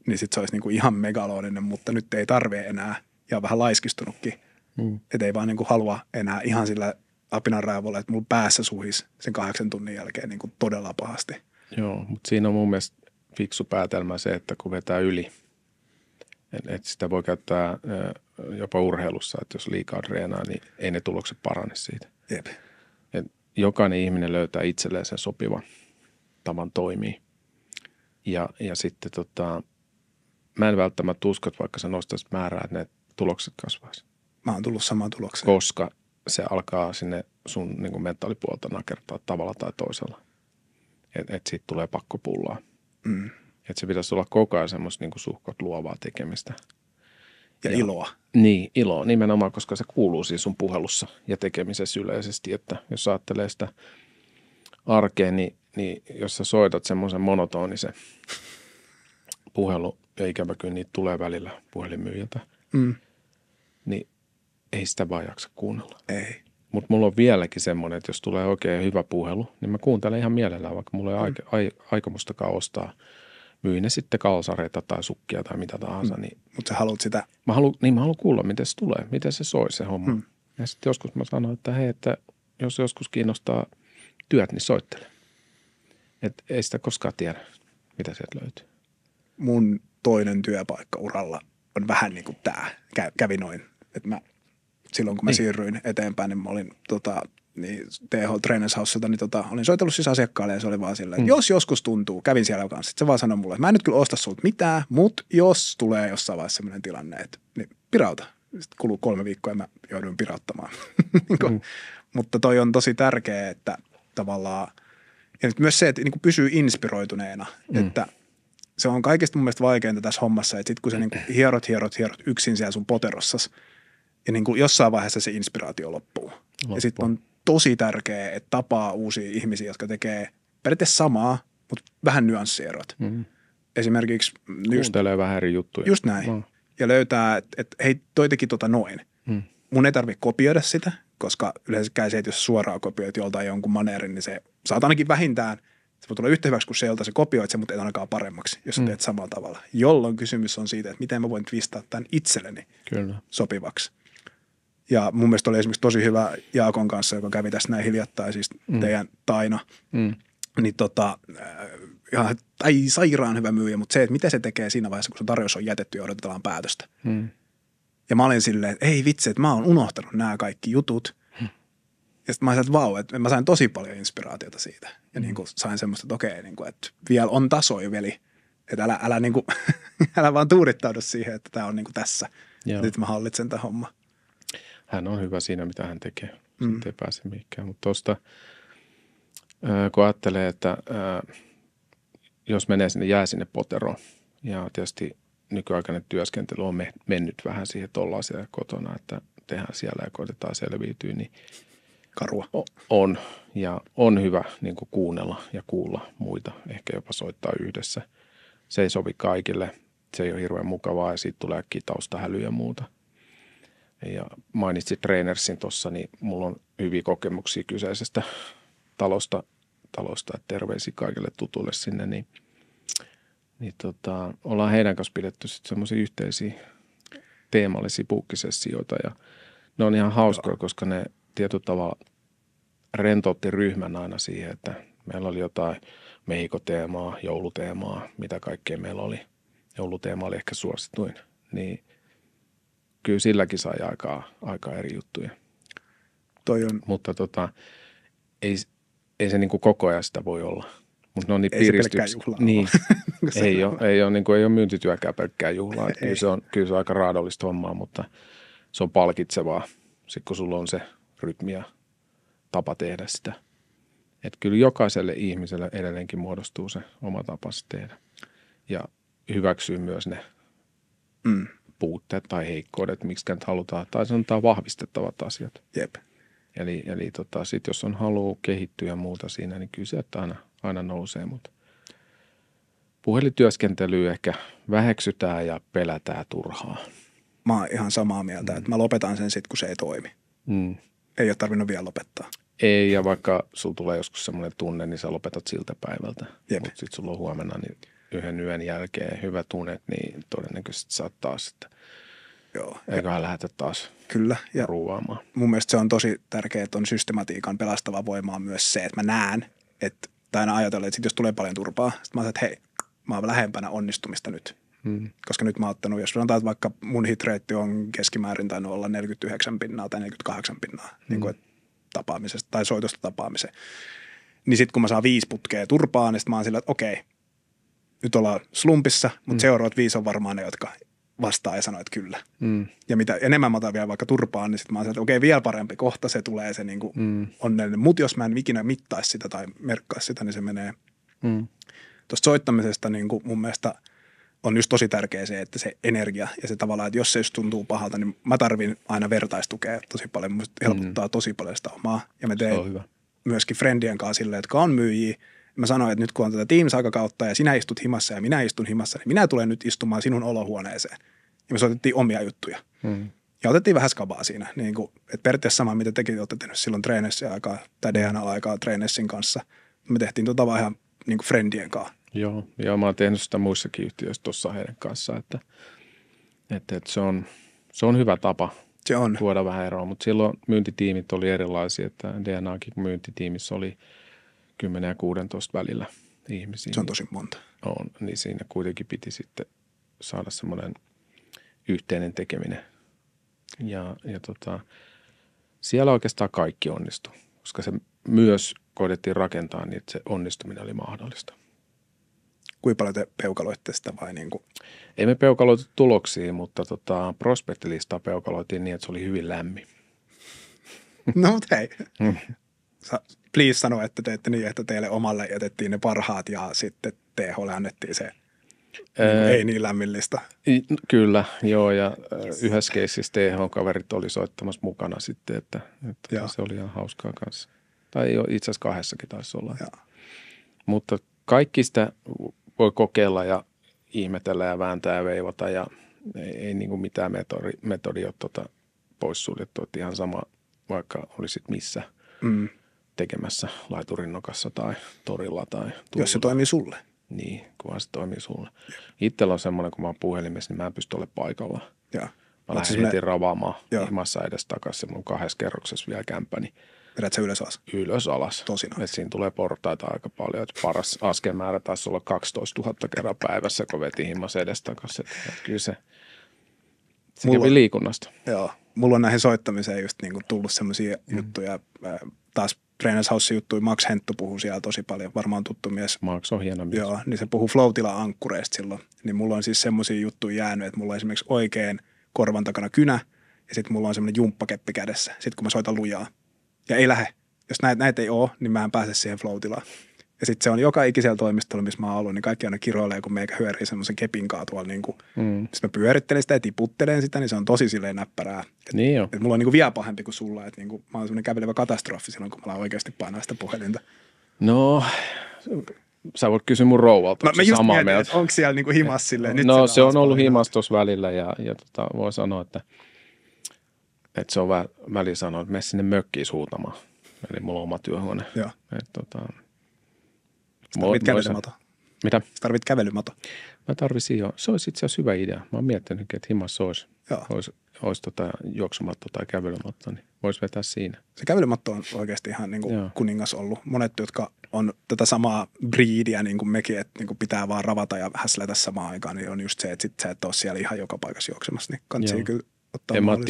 niin sitten se olisi niin kuin ihan megalooninen, mutta nyt ei tarvitse enää ja on vähän laiskistunutkin. Että ei vaan niin kuin halua enää ihan sillä apinan raivolla, että mulla päässä suhisi sen 8 tunnin jälkeen niin kuin todella pahasti. Joo, mutta siinä on mun mielestä fiksu päätelmä se, että kun vetää yli, että sitä voi käyttää jopa urheilussa, että jos liikaa treenaa, niin ei ne tulokset parane siitä. Jep. Et jokainen ihminen löytää itselleen sen sopivan tavan toimii. Ja sitten mä en välttämättä usko, että vaikka sä nostaisit määrää, että ne tulokset kasvaisi. Mä oon tullut samaan tulokseen. Koska se alkaa sinne sun niin kuin mentaalipuolta nakertaa tavalla tai toisella. Että siitä tulee pakkopullaa. Että se pitäisi olla koko ajan semmoista niin kuin suhkot luovaa tekemistä. Ja iloa. Niin, iloa nimenomaan, koska se kuuluu siis sun puhelussa ja tekemisessä yleisesti. Että jos ajattelee sitä arkea, niin jos sä soitat semmoisen monotonisen puhelu, ja ikävä kyllä niitä tulee välillä puhelinmyyjiltä, niin ei sitä vaan jaksa kuunnella. Ei. Mutta mulla on vieläkin semmoinen, että jos tulee oikein hyvä puhelu, niin mä kuuntelen ihan mielellään, vaikka mulla ei aikomustakaan ostaa. Myy ne sitten kalsareita tai sukkia tai mitä tahansa. Niin mutta sä haluat sitä. Mä haluan kuulla, miten se tulee, miten se soi se homma. Ja sitten joskus mä sanon, että hei, että jos joskus kiinnostaa työt, niin soittele. Että ei sitä koskaan tiedä, mitä sieltä löytyy. Mun toinen työpaikka uralla on vähän niin kuin tämä. Kävi noin. Että silloin kun mä siirryin eteenpäin, niin mä olin TH Trainers Houselta, niin olin soitellut siis asiakkaalle ja se oli vaan sillä, että jos joskus tuntuu, kävin siellä kanssa, sitten se vaan sanoi mulle, että mä en nyt kyllä osta sulta mitään, mutta jos tulee jossain vaiheessa sellainen tilanne, että niin pirauta. Sitten kuluu 3 viikkoa ja mä jouduin pirauttamaan. Mutta toi on tosi tärkeää, että tavallaan, ja nyt myös se, että niin kuin pysyy inspiroituneena, että se on kaikista mun mielestä vaikeinta tässä hommassa, että sit kun sä niin kuin hierot yksin siellä sun poterossas, ja niin kuin jossain vaiheessa se inspiraatio loppuu. Ja sitten on tosi tärkeää, että tapaa uusia ihmisiä, jotka tekee periaatteessa samaa, mutta vähän nyanssierot. Esimerkiksi kuuntelee vähän eri juttuja. Just näin. Ja löytää, että hei, toi teki noin. Mun ei tarvitse kopioida sitä, koska yleensä käy se, että jos suoraan kopioit joltain jonkun maneerin, niin se saat ainakin vähintään, se voi tulla yhtä hyväksi kuin se, jolta se kopioit, se mutta ei ainakaan paremmaksi, jos sä teet samalla tavalla. Jolloin kysymys on siitä, että miten mä voin twistaa tämän itselleni sopivaksi. Ja mun mielestä oli esimerkiksi tosi hyvä Jaakon kanssa, joka kävi tässä näin hiljattain, siis teidän Taina. Niin ihan sairaan hyvä myyjä, mutta se, että mitä se tekee siinä vaiheessa, kun se tarjous on jätetty ja odotetaan päätöstä. Ja mä olin silleen, että ei vitsi, että mä oon unohtanut nämä kaikki jutut. Ja sitten mä sanoin, että vau, että mä sain tosi paljon inspiraatiota siitä. Ja niin kuin sain semmoista, että okei, niin kuin, että vielä on tasoja, veli. Että älä, niin kuin, älä vaan tuudittaudu siihen, että tämä on niin kuin tässä. Nyt mä hallitsen tämän homman. Hän on hyvä siinä, mitä hän tekee. Sitten ei pääse mihinkään. Mutta tuosta, kun ajattelee, että jos menee sinne, jää sinne poteroon. Ja tietysti nykyaikainen työskentely on mennyt vähän siihen, että ollaan siellä kotona, että tehdään siellä ja koitetaan selviytyä. Niin karua. On. Ja on hyvä niin kuin kuunnella ja kuulla muita. Ehkä jopa soittaa yhdessä. Se ei sovi kaikille. Se ei ole hirveän mukavaa ja siitä tulee äkkiä taustahälyä ja muuta. Ja mainitsit Trainersin tuossa, niin mulla on hyviä kokemuksia kyseisestä talosta, että terveisiä kaikille tutuille sinne, niin ollaan heidän kanssa pidetty sitten semmoisia yhteisiä teemallisia puukkisessioita ja ne on ihan hauskoja, koska ne tietyllä tavalla rentoutti ryhmän aina siihen, että meillä oli jotain Mehiko-teemaa, jouluteemaa, mitä kaikkea meillä oli. Jouluteema oli ehkä suosituin, niin kyllä silläkin sai aikaa eri juttuja. Toi on. Mutta ei se niin kuin koko ajan sitä voi olla. Mutta ne on niin piristyksiä. Niin, ei ole myyntityökään pelkkää juhlaa. Kyllä se on aika raadollista hommaa, mutta se on palkitsevaa, sit kun sulla on se rytmi ja tapa tehdä sitä. Että kyllä jokaiselle ihmiselle edelleenkin muodostuu se oma tapa tehdä. Ja hyväksyy myös ne puutteet tai heikkoudet, miksi nyt halutaan, tai sanotaan vahvistettavat asiat. Jep. Eli sit jos on halua kehittyä ja muuta siinä, niin kyllä sieltä aina nousee, mutta puhelityöskentelyä ehkä väheksytään ja pelätään turhaa. Mä oon ihan samaa mieltä, että mä lopetan sen sitten, kun se ei toimi. Ei ole tarvinnut vielä lopettaa. Ei, ja vaikka sulla tulee joskus semmoinen tunne, niin sä lopetat siltä päivältä. Mutta sitten sulla on huomenna niin yhden yön jälkeen hyvä tunne, niin todennäköisesti saat taas, että eiköhän lähdetä taas kyllä, ja ruuvaamaan. Mun mielestä se on tosi tärkeää, että on systematiikan pelastava voima on myös se, että mä näen, että tai aina ajatella, että sit jos tulee paljon turpaa, sitten mä ajattelen, että hei, mä oon lähempänä onnistumista nyt. Koska nyt mä oon ottanut, jos sanotaan, että vaikka mun hitreitti on keskimäärin tainnut olla 49 pinnaa tai 48 pinnaa niin kuin, tapaamisesta tai soitosta tapaamiseen, niin sitten kun mä saan 5 putkea turpaa, niin sitten mä oon sillä, että okei, nyt ollaan slumpissa, mutta seuraavat 5 on varmaan ne, jotka vastaa ja sanoo, että kyllä. Ja mitä enemmän mä otan vielä vaikka turpaan, niin sitten mä oon että okei, vielä parempi kohta se tulee se niinku onnellinen. Mutta jos mä en ikinä mittaisi sitä tai merkkaisi sitä, niin se menee. Tuosta soittamisesta niin mun mielestä on just tosi tärkeä se, että se energia ja se tavallaan, että jos se just tuntuu pahalta, niin mä tarvin aina vertaistukea tosi paljon. Musta helpottaa tosi paljon sitä omaa. Ja mä teen myöskin friendien kanssa silleen, jotka on myyjiä. Mä sanoin, että nyt kun on tätä Teams-aikakautta ja sinä istut himassa ja minä istun himassa, niin minä tulen nyt istumaan sinun olohuoneeseen. Ja me soitettiin omia juttuja. Ja otettiin vähän skabaa siinä. Niin kuin, että periaatteessa sama, mitä tekin olette tehnyt silloin Trainersin aikaa tai DNA-aikaa Trainersin kanssa. Me tehtiin vaan ihan niin kuin friendien kanssa. Joo, mä oon tehnyt sitä muissakin yhtiöissä tuossa heidän kanssaan, että se on hyvä tapa tuoda vähän eroa. Mutta silloin myyntitiimit oli erilaisia, että DNAkin myyntitiimissä oli 10 ja 16 välillä ihmisiä. Se on tosi monta. Niin siinä kuitenkin piti sitten saada semmoinen yhteinen tekeminen. Ja siellä oikeastaan kaikki onnistui, koska se myös koitettiin rakentaa niin, että se onnistuminen oli mahdollista. Kuinka paljon te peukaloitte sitä vai niin kuin? Ei me peukaloitu tuloksia, mutta prospektilistaa peukaloitiin niin, että se oli hyvin lämmin. No mutta hei. Please sano, että teette niin, että teille omalle jätettiin ne parhaat ja sitten TH:lle annettiin se ei niin lämmillistä. Kyllä, joo, ja yhdessä keississä TH-kaverit oli soittamassa mukana sitten, että se oli ihan hauskaa kanssa. Tai itse asiassa 2 taisi olla. Mutta kaikki sitä voi kokeilla ja ihmetellä ja vääntää ja veivata ja ei niin kuin mitään metodia ole poissuljettu. Että ihan sama, vaikka olisit missä tekemässä laiturinnokassa tai torilla tai tuulla. Jos se toimii sulle. Niin, kunhan se toimii sulle. Itsellä on semmoinen, kun mä oon puhelimessa, niin mä en pysty olemaan paikalla. Ja. Mä lähdin heti ravaamaan himassa edes takaisin. Mun 2 kerroksessa vielä kämpä, niin vedät sä ylös alas? Ylös alas. Tosi nice. Siinä tulee portaita aika paljon. Et paras askelmäärä taisi olla 12 000 kerran päivässä, kun veti himassa edes takaisin. Kyllä se kävi liikunnasta. Joo. Mulla on näihin soittamiseen just niin kuin tullut semmoisia juttuja taas Trainers House juttui, Max Henttu puhuu siellä tosi paljon, varmaan tuttu mies. Max on hieno mies. Joo, niin se puhuu flow-tila-ankkureista silloin. Niin mulla on siis semmoisia juttuja jäänyt, että mulla on esimerkiksi oikein korvan takana kynä ja sitten mulla on semmoinen jumppakeppi kädessä, sitten kun mä soitan lujaa. Ja ei lähde. Jos näitä ei ole, niin mä en pääse siihen flow-tilaan. Ja sitten se on joka ikisellä toimistolla, missä mä oon ollut, niin kaikki aina kiroilee, kun meikä hyörii semmoisen kepin kaa tuolla. Niin kun, mä pyörittelen sitä ja tiputtelen sitä, niin se on tosi silleen näppärää. Niin jo. Et mulla on niin kuin vielä pahempi kuin sulla, että niin kuin, mä oon semmoinen kävelevä katastrofi silloin, kun mä oikeasti painaa sitä puhelinta. No, sä voit kysyä mun rouvalta. Mä just mietin, että onko siellä niin kuin himas silleen. Nyt no se on ollut himas tuossa välillä ja voi sanoa, että se on väliin sanoa, että mene sinne mökkiin suutamaan. Eli mulla on oma työhuone. Joo. Tarvit kävelymato. Mitä? Tarvit kävelymato. Mä tarvisin jo. Se olisi itse asiassa hyvä idea. Mä oon miettinyt, että himassa olisi juoksumatto tai kävelymatto, niin voisi vetää siinä. Se kävelymatto on oikeasti ihan niin kuin kuningas ollut. Monet, jotka on tätä samaa breedia niin kuin mekin, että niin kuin pitää vaan ravata ja häslätä samaan aikaan, niin on just se, että sit sä et ole siellä ihan joka paikassa juoksemassa. Niin kannattaa kyllä ottaa en mä ole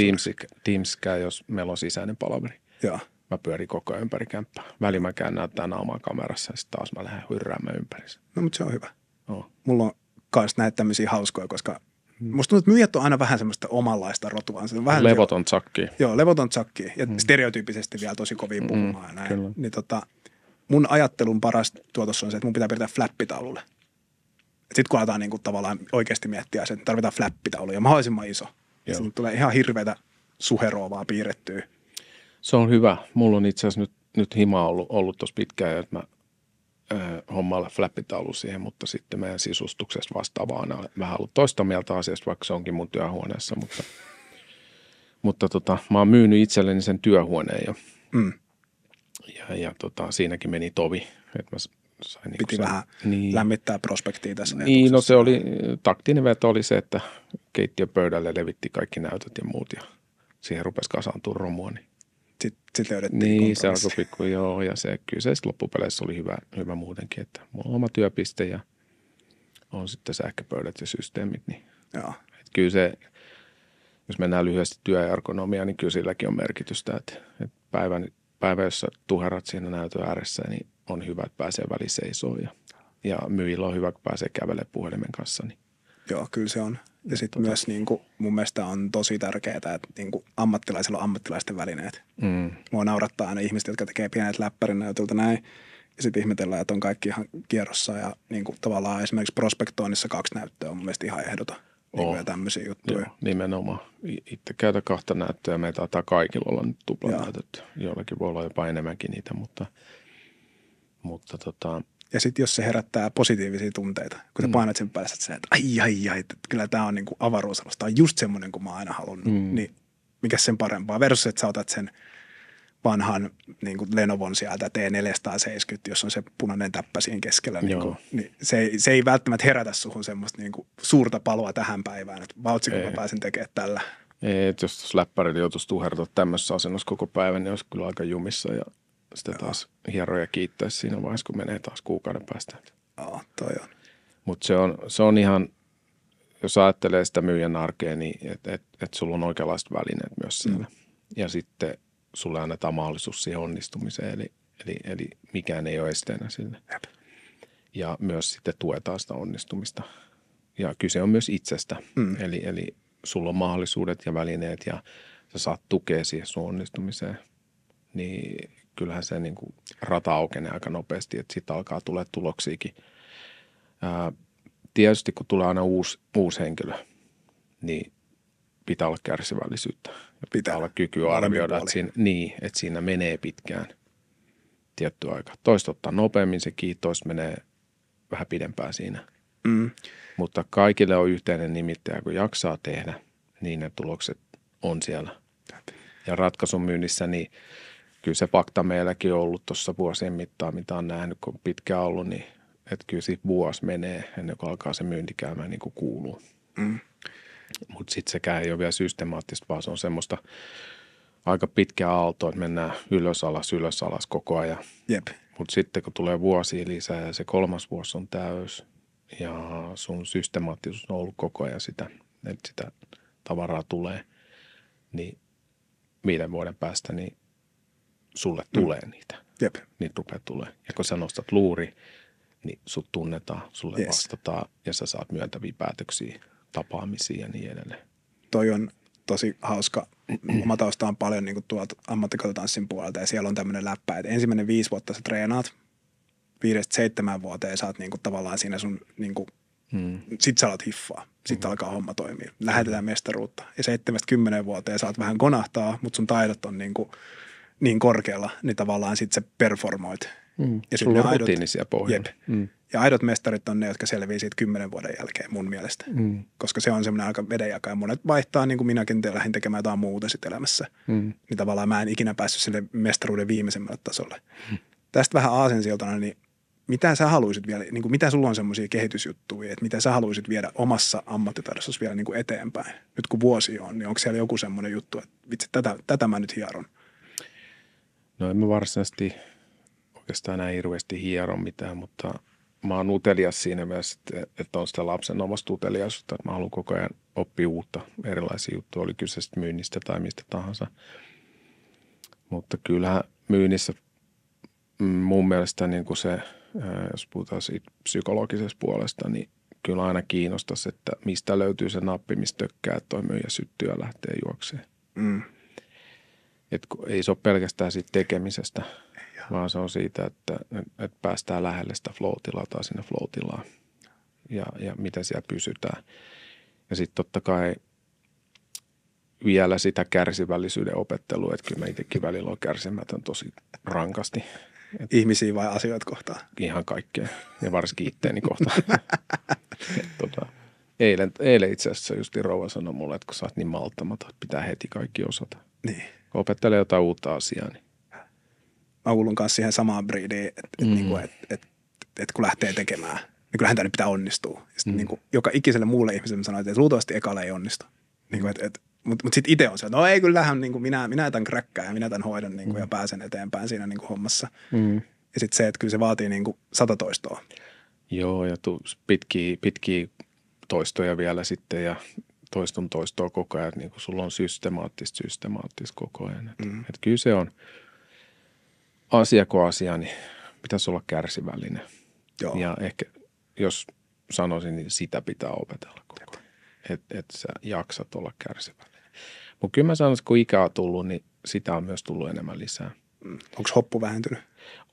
Teamskään, jos meillä on sisäinen palaveri. Joo. Mä pyörin koko ajan ympäri kämppää. Väliin mä käyn näyttää naamaa kamerassa ja sitten taas mä lähden hyrräämään ympärissä. No, mutta se on hyvä. Mulla on myös näitä tämmöisiä hauskoja, koska musta tuntuu, että myyjät on aina vähän semmoista omanlaista rotua. Se on vähän levoton tsakki. Joo, levoton tsakki. Ja stereotyyppisesti vielä tosi kovin puhumaan ja näin. Kyllä. Niin mun ajattelun paras tuotos on se, että mun pitää pitää flappitaululle. Sitten kun aletaan niinku tavallaan oikeasti miettiä se, että tarvitaan flappitaulu ja mahdollisimman iso. Sitten tulee ihan hirveätä suheroa vaan piirrettyä. Se on hyvä. Mulla on itse asiassa nyt hima ollut tuossa pitkään, että mä hommailla flappitaulu siihen, mutta sitten meidän sisustuksesta vastaavana vähän ollut toista mieltä asiasta, vaikka se onkin mun työhuoneessa, mutta mä oon myynyt itselleni sen työhuoneen jo. Ja siinäkin meni tovi, että mä sain piti vähän lämmittää prospektia tässä niin, no se oli, taktinen veto oli se, että keittiöpöydälle levitti kaikki näytöt ja muut ja siihen rupesi kasaantua romua, niin sitten löydettiin niin, se alkoi pikku, ja se kyllä se loppupeleissä oli hyvä muutenkin, että mulla on oma työpiste ja on sitten sähköpöydät ja systeemit, niin että kyllä se, jos mennään lyhyesti työergonomiaan, niin kyllä silläkin on merkitystä, että päivä, jossa tuherat siinä näytön ääressä, niin on hyvä, että pääsee väliin seisoon ja myyjillä on hyvä, kun pääsee kävelemään puhelimen kanssa. Niin. Joo, kyllä se on. Ja sitten myös niin kuin, mun mielestä on tosi tärkeää, että niin kuin ammattilaisilla on ammattilaisten välineet. Mua naurattaa aina ihmiset, jotka tekee pienet läppärin näytöltä näin. Ja sitten ihmetellään, että on kaikki ihan kierrossa. Ja niin kuin, tavallaan esimerkiksi prospektoinnissa 2 näyttöä on mun mielestä ihan ehdoton. Niin ja tämmöisiä juttuja. Joo, nimenomaan. Itse käytä 2 näyttöä. Meitä taitaa kaikilla olla nyt tuplanäytöt. Jollakin voi olla jopa enemmänkin niitä, mutta ja sitten jos se herättää positiivisia tunteita, kun sä painat sen päässä, että ai, että kyllä tämä on niinku avaruusalus. Tämä on just semmoinen kuin mä oon aina halunnut. Niin mikä sen parempaa versus, että sä otat sen vanhan niinku Lenovon sieltä T470, jos on se punainen täppä siinä keskellä. Niin se ei välttämättä herätä suhun semmoista niinku suurta paloa tähän päivään, että vautsi, kun mä pääsen tekemään tällä. Ei, että jos tuossa läppärillä joutuisi tuhertaa tämmöisessä asennossa koko päivän, niin olisi kyllä aika jumissa ja sitä taas hieroja kiittäisi siinä vaiheessa, kun menee taas kuukauden päästä. Joo, toi on. Mutta se on ihan, jos ajattelee sitä myyjän arkea, niin että sulla on oikeanlaiset välineet myös siellä. Ja sitten sulle annetaan mahdollisuus siihen onnistumiseen, eli mikään ei ole esteenä sille. Ja myös sitten tuetaan sitä onnistumista. Ja kyse on myös itsestä. Eli sulla on mahdollisuudet ja välineet ja sä saat tukea siihen sun onnistumiseen. Niin kyllähän se niin kuin rata aukenee aika nopeasti, että sitten alkaa tulla tuloksiakin. Tietysti kun tulee aina uusi henkilö, niin pitää olla kärsivällisyyttä. Ja pitää olla kyky arvioida, että siinä menee pitkään tietty aika. Toista ottaa nopeammin se toista menee vähän pidempään siinä. Mutta kaikille on yhteinen nimittäjä, kun jaksaa tehdä, niin ne tulokset on siellä. Ja ratkaisun myynnissä, niin kyllä se fakta meilläkin on ollut tuossa vuosien mittaan, mitä on nähnyt, kun on pitkään ollut, niin että kyllä siitä vuosi menee ennen kuin alkaa se myynti käymään niin kuin kuuluu. Mutta sitten sekään ei ole vielä systemaattista, vaan se on semmoista aika pitkää aaltoa, että mennään ylös alas koko ajan. Mutta sitten kun tulee vuosia lisää ja se 3. vuosi on täys ja sun systemaattisuus on ollut koko ajan sitä, että sitä tavaraa tulee, niin 5 vuoden päästä niin sulle tulee niitä. Jep. niitä rupeaa tulemaan. Ja kun sä nostat luuri, niin sut tunnetaan, sulle Yes. vastataan ja sä saat myöntäviä päätöksiä, tapaamisia ja niin edelleen. Toi on tosi hauska. Oma tausta on paljon niin kuin tuolta ammattikoulutanssin puolelta ja siellä on tämmöinen läppä, että ensimmäinen 5 vuotta sä treenaat, 5-7 vuoteen sä oot niin kuin tavallaan siinä sun, niin kuin, sit sä alat hiffaa, sit alkaa homma toimia. Lähetetään mestaruutta ja 7-10 vuoteen saat vähän konahtaa, mutta sun taidot on niin korkealla, niin tavallaan sit sä performoit. Ja sulla on rutiinisia pohjia. Ja aidot mestarit on ne, jotka selviää siitä 10 vuoden jälkeen mun mielestä. Koska se on semmoinen aika vedenjakaja. Monet vaihtaa, niin kuin minäkin lähdin tekemään jotain muuta sitten elämässä. Niin tavallaan mä en ikinä päässyt sille mestaruuden viimeisemmälle tasolle. Tästä vähän aasensiltana, niin mitä sä haluaisit vielä, niin kuin mitä sulla on semmoisia kehitysjuttuja, että mitä sä haluaisit viedä omassa ammattitaidossa vielä niin kuin eteenpäin? Nyt kun vuosi on, niin onko siellä joku semmoinen juttu, että vitsi, tätä mä nyt hieron? No en mä varsinaisesti oikeastaan näin hirveästi hieron mitään, mutta mä oon utelias siinä mielessä, että on sitä lapsen omasta uteliaisuutta, että mä haluan koko ajan oppia uutta, erilaisia juttuja, oli kyse sitten myynnistä tai mistä tahansa. Mutta kyllähän myynnissä mun mielestä niin kuin se, jos puhutaan siitä psykologisesta puolesta, niin kyllä aina kiinnostaisi, että mistä löytyy se nappi, mistä tökkää, että toi myyjä syttyy ja lähtee juokseen. Et ei se ole pelkästään siitä tekemisestä, vaan se on siitä, että päästään lähelle sitä flow-tilaa tai sinne flow-tilaan ja miten siellä pysytään. Ja sitten totta kai vielä sitä kärsivällisyyden opettelua, että kyllä mä itsekin välillä on kärsimätön tosi rankasti. Ihmisiä vai asioita kohtaan? Ihan kaikkea ja varsinkin itteeni kohtaan. Eilen itse asiassa just rouva sanoi mulle, että kun sä oot niin malttamaton, että pitää heti kaikki osata. Niin. Kun opettelee jotain uutta asiaa, niin mä kuulun kanssa siihen samaan breediin, että kun lähtee tekemään, niin kyllähän tämä nyt pitää onnistua. Niin kuin joka ikiselle muulle ihmiselle sanoin, että luultavasti ekalla ei onnistu. Niin mutta sitten itse on se, että no ei kyllähän niin kuin minä tämän kräkkään ja minä tämän hoidan niin kuin, ja pääsen eteenpäin siinä niin kuin hommassa. Ja sitten se, että kyllä se vaatii niin kuin 100 toistoa. Joo, ja pitkiä toistoja vielä sitten ja toistoa koko ajan, niin kuin sulla on systemaattista koko ajan. Et kyllä se on asia kuin asia, niin pitäisi olla kärsivällinen. Joo. Ja ehkä, jos sanoisin, niin sitä pitää opetella koko ajan. Että sä jaksat olla kärsivällinen. Mutta kyllä mä sanoisin, että kun ikää on tullut, niin sitä on myös tullut enemmän lisää. Onko hoppu vähentynyt?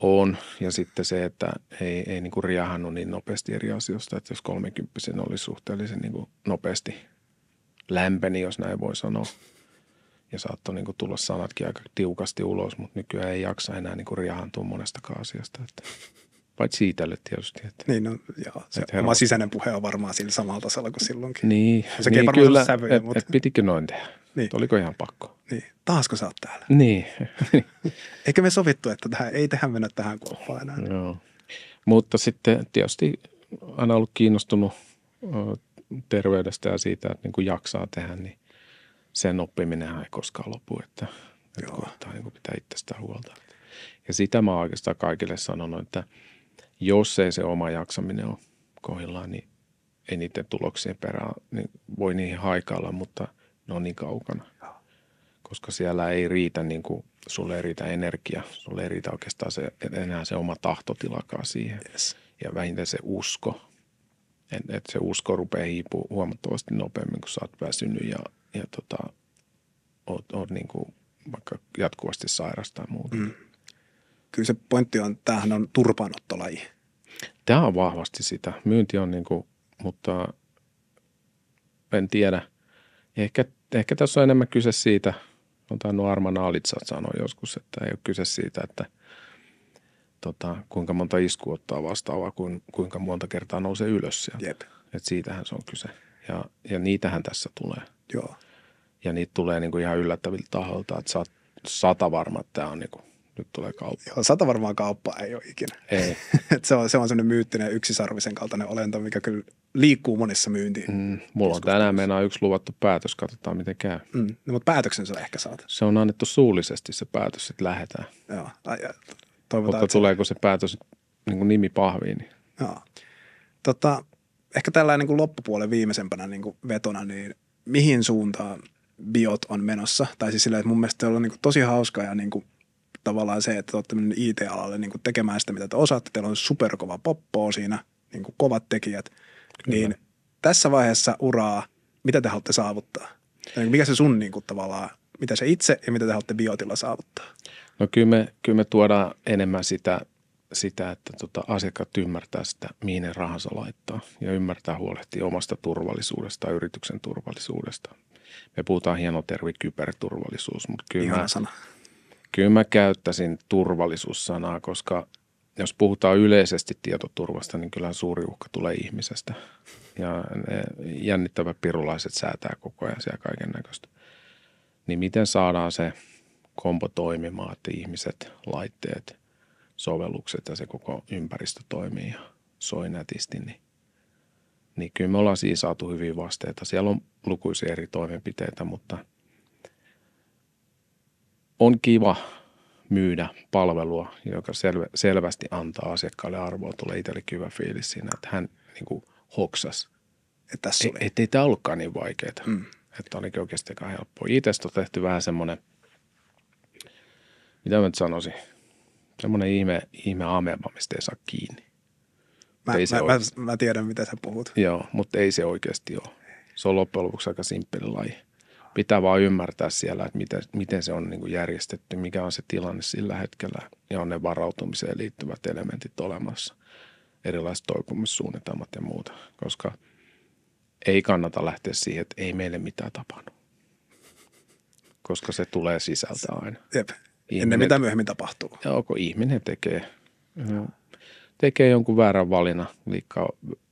On. Ja sitten se, että ei niin kuin riahannut niin nopeasti eri asioista, että jos 30 oli suhteellisen niin kuin nopeasti lämpeni, jos näin voi sanoa. Ja saattoi niin kuin tulla sanatkin aika tiukasti ulos, mutta nykyään ei jaksa enää niin kuin riahantua monestakaan asiasta. Paitsi itselle tietysti. Että, niin, no joo. Se oma sisäinen puhe on varmaan sillä samalla tasolla kuin silloinkin. Niin, kyllä, että pitikö noin tehdä? Niin. Oliko ihan pakko? Niin, taasko sä oot täällä? Niin. Eikä me sovittu, että ei tehdä mennä tähän kuoppaan enää. Joo. Mutta sitten tietysti aina ollut kiinnostunut terveydestä ja siitä, että niin kuin jaksaa tehdä, niin sen oppiminen ei koskaan lopu, että koittaa niin kuin pitää itsestään huolta. Ja sitä mä oon oikeastaan kaikille sanonut, että jos ei se oma jaksaminen ole kohdillaan, niin ei niiden tuloksien perään niin voi niihin haikailla, mutta ne on niin kaukana. Koska siellä ei riitä, niin kuin, sulle ei riitä energia, sulle ei riitä oikeastaan enää se oma tahtotilakaan siihen. Yes. Ja vähintään se usko. Että se usko rupeaa hiipua huomattavasti nopeammin, kun sä oot väsynyt ja oot niin kuin vaikka jatkuvasti sairastaa muuta. Kyllä se pointti on, että tämähän on turpaanottolaji. Tämä on vahvasti sitä. Myynti on niin kuin, mutta en tiedä. Ehkä tässä on enemmän kyse siitä, on tainnut Arman Alitsat sanoa joskus, että ei ole kyse siitä, että kuinka monta iskua ottaa vastaan, vaan kuinka monta kertaa nousee ylös sieltä. Jep. Että siitähän se on kyse. Ja niitähän tässä tulee. Joo. Ja niitä tulee niin kuin ihan yllättäviltä taholta, että sä oot 100 varma, että tämä on niin kuin, nyt tulee kauppa. Joo, 100 varmaan kauppaa ei ole ikinä. Ei. se on semmoinen myyttinen yksisarvisen kaltainen olento, mikä kyllä liikkuu monissa myyntiin. Mulla on tänään meinaa yksi luvattu päätös, katsotaan miten käy. No, mutta päätöksen sä ehkä saat. Se on annettu suullisesti se päätös, että lähdetään. Joo. Mutta tuleeko se päätös niin kuin nimi pahviin? Niin. Joo. Ehkä tällainen niin kuin loppupuolen viimeisempänä niin kuin vetona, niin mihin suuntaan biot on menossa? Tai siis silleen, että mun mielestä on niin kuin tosi hauskaa ja niin kuin tavallaan se, että te olette mennyt IT-alalle niin kuin tekemään sitä, mitä te osaatte. Teillä on superkova poppoo siinä, niin kuin kovat tekijät. Kyllä. Niin tässä vaiheessa uraa, mitä te haluatte saavuttaa? Mikä se sun niin kuin, tavallaan, mitä se itse ja mitä te haluatte Biotilla saavuttaa? No kyllä me tuodaan enemmän sitä että asiakkaat ymmärtää sitä, mihin ne rahansa laittaa ja ymmärtää huolehtia omasta turvallisuudesta, yrityksen turvallisuudesta. Me puhutaan hieno termi kyberturvallisuus, mutta kyllä mä käyttäisin turvallisuussanaa, koska jos puhutaan yleisesti tietoturvasta, niin kyllä suuri uhka tulee ihmisestä. Ja ne jännittävät pirulaiset säätää koko ajan siellä kaiken näköistä. Niin miten saadaan se kombo toimimaan, että ihmiset, laitteet, sovellukset ja se koko ympäristö toimii ja soi nätisti, niin kyllä me ollaan siinä saatu hyviä vasteita. Siellä on lukuisia eri toimenpiteitä, mutta on kiva myydä palvelua, joka selvästi antaa asiakkaalle arvoa. Tulee itselle hyvä fiilis siinä, että hän niin kuin hoksasi. Että ei tämä ollutkaan niin vaikeaa. Että olikin oikeasti aika helppoa. Itsestä on tehty vähän semmoinen, mitä mä nyt sanoisin, semmoinen ihme ameba, mistä ei saa kiinni. Mä tiedän, mitä sä puhut. Joo, mutta ei se oikeasti ole. Se on loppujen lopuksi aika simppeli laji. Pitää vaan ymmärtää siellä, että miten se on niin kuin järjestetty, mikä on se tilanne sillä hetkellä ja on ne varautumiseen liittyvät elementit olemassa. Erilaiset toipumissuunnitelmat ja muuta, koska ei kannata lähteä siihen, että ei meille mitään tapahdu, koska se tulee sisältä aina. Jep. Ennen mitä myöhemmin tapahtuu. Joo, kun ihminen tekee jonkun väärän valinnan,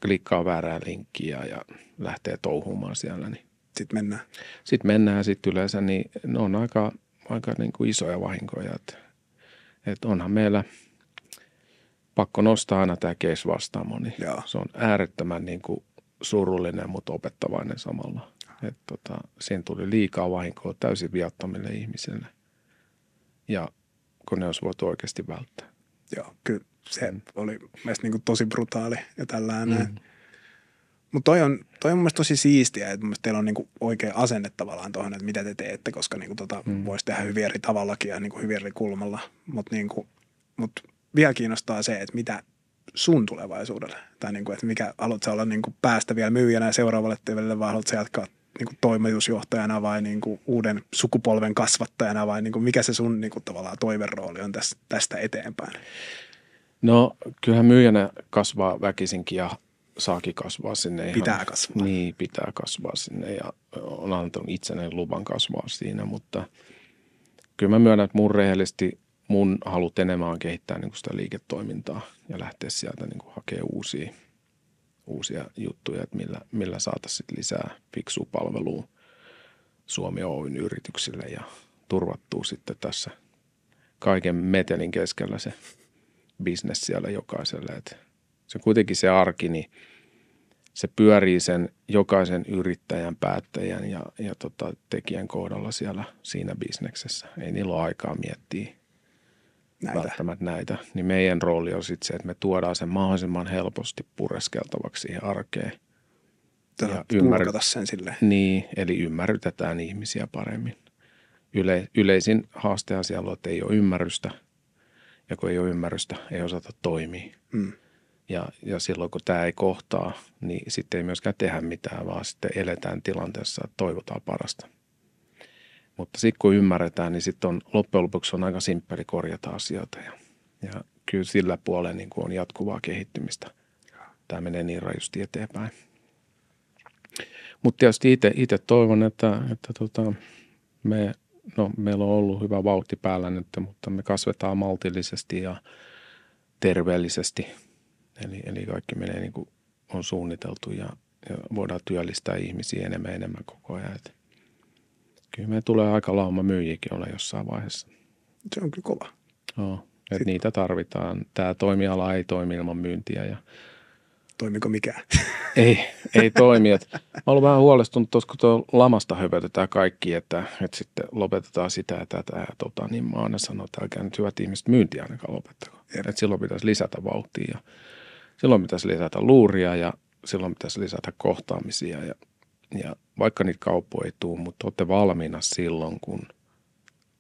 klikkaa väärää linkkiä ja lähtee touhumaan siellä. Niin Sitten mennään ja sitten yleensä, niin ne on aika niin kuin isoja vahinkoja. Että onhan meillä pakko nostaa aina tämä case vastaamo, niin se on äärettömän niin kuin surullinen, mutta opettavainen samalla. Siinä tuli liikaa vahinkoa täysin viattomille ihmisille. Ja kun ne olisi voitu oikeasti välttää. Joo, kyllä se oli mielestäni niin kuin tosi brutaali ja tällainen. Mutta toi on mun mielestä tosi siistiä, että mun mielestä teillä on niin kuin oikea asenne tavallaan tuohon, että mitä te teette, koska niin kuin voisi tehdä hyvin eri tavallakin ja niin kuin hyvin eri kulmalla. Mutta vielä kiinnostaa se, että mitä sun tulevaisuudelle, tai niin kuin, että mikä haluat sä olla niin kuin päästä vielä myyjänä ja seuraavalle TV:lle, vai haluat sä jatkaa niin kuin toimitusjohtajana vai niin kuin uuden sukupolven kasvattajana vai niin kuin mikä se sun niin kuin tavallaan toiverooli on tästä eteenpäin? No kyllähän myyjänä kasvaa väkisinkin ja saakin kasvaa sinne. Pitää kasvaa. Niin, pitää kasvaa sinne ja on antanut itselleen luvan kasvaa siinä, mutta kyllä mä myönnän, että mun halut enemmän on kehittää niin kuin sitä liiketoimintaa ja lähteä sieltä niin kuin hakemaan uusia juttuja, että millä saataisiin lisää fiksua palvelua Suomi Oyn yrityksille ja turvattuu sitten tässä kaiken metelin keskellä se business siellä jokaiselle. Että se kuitenkin se arki, niin se pyörii sen jokaisen yrittäjän, päättäjän ja tekijän kohdalla siellä siinä bisneksessä. Ei niillä ole aikaa miettiä välttämättä näitä. Niin meidän rooli on sitten se, että me tuodaan sen mahdollisimman helposti pureskeltavaksi siihen arkeen. Ja purkata sen silleen. Niin, eli ymmärrytetään ihmisiä paremmin. Yleisin haastehan siellä on, että ei ole ymmärrystä. Ja kun ei ole ymmärrystä, ei osata toimia. Ja silloin, kun tämä ei kohtaa, niin sitten ei myöskään tehdä mitään, vaan sitten eletään tilanteessa, että toivotaan parasta. Mutta sitten kun ymmärretään, niin sitten on loppujen lopuksi on aika simppeli korjata asioita. Ja kyllä sillä puolella niin kuin on jatkuvaa kehittymistä. Tämä menee niin rajusti eteenpäin. Mutta tietysti itse toivon, että meillä on ollut hyvä vauhti päällä nyt, mutta me kasvetaan maltillisesti ja terveellisesti. Eli kaikki menee niin kuin on suunniteltu ja voidaan työllistää ihmisiä enemmän koko ajan. Et kyllä me tulee aika lauma myyjiäkin olla jossain vaiheessa. Se on kyllä kova. Joo, että niitä tarvitaan. Tämä toimiala ei toimi ilman myyntiä. Toimiko mikään? Ei toimi. Mä olen vähän huolestunut tuossa, kun tuo lamasta höpötetään kaikki, että sitten lopetetaan sitä ja tätä. Ja niin mä aina sanon, että älkää nyt hyvät ihmiset myyntiä ainakaan lopettako. Että silloin pitäisi lisätä vauhtia ja silloin pitäisi lisätä luuria ja silloin pitäisi lisätä kohtaamisia. Ja vaikka niitä kauppoja ei tule, mutta olette valmiina silloin, kun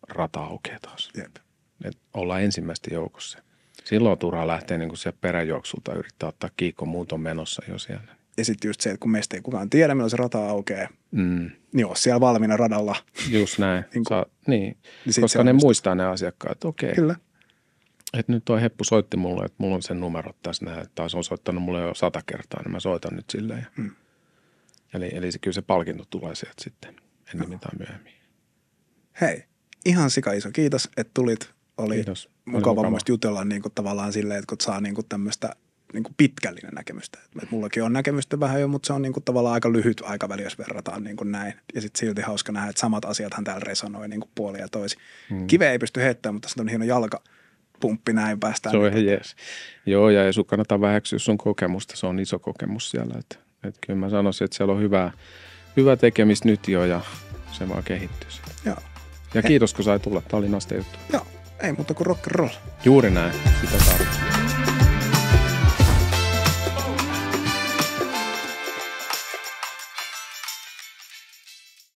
rata aukeaa taas. Jep. että ollaan ensimmäisten joukossa. Silloin on turhaa lähteä niin kuin sieltä peräjuoksulta yrittää ottaa kiikko, muut on menossa jo siellä. Ja sitten just se, että kun meistä ei kukaan tiedä, milloin se rata aukeaa, niin ole siellä valmiina radalla. Just näin. niin koska ne muistaa ne asiakkaat, että okei. Kyllä. Että nyt toi Heppu soitti mulle, että mulla on sen numerot tässä näin, että taas on soittanut mulle jo 100 kertaa, niin mä soitan nyt silleen. Eli kyllä se palkinto tulee sieltä sitten, ennen mitään myöhemmin. Hei, ihan sika iso kiitos, että tulit. Oli mukava muista jutella niin kuin tavallaan silleen, että kun saa niin kuin tämmöistä niin kuin pitkällinen näkemystä. Et mullakin on näkemystä vähän jo, mutta se on niin kuin tavallaan aika lyhyt aikaväli, jos verrataan niin kuin näin. Ja sitten silti hauska nähdä, että samat asiathan täällä resonoi niin kuin puolin ja toisin. Kiveä ei pysty heittämään, mutta tässä on hieno jalkapumppi näin päästään. Se on ihan jees. Joo, ja ei sun kannata väheksyä sun kokemusta. Se on iso kokemus siellä. Että kyllä mä sanoisin, että siellä on hyvä tekemistä nyt jo ja se vaan kehittyy sitten. Joo. Ja kiitos, kun sai tulla. Tämä oli nasta juttu. Joo, ei muuta kuin rock and roll. Juuri näin. Sitä tarvitsee.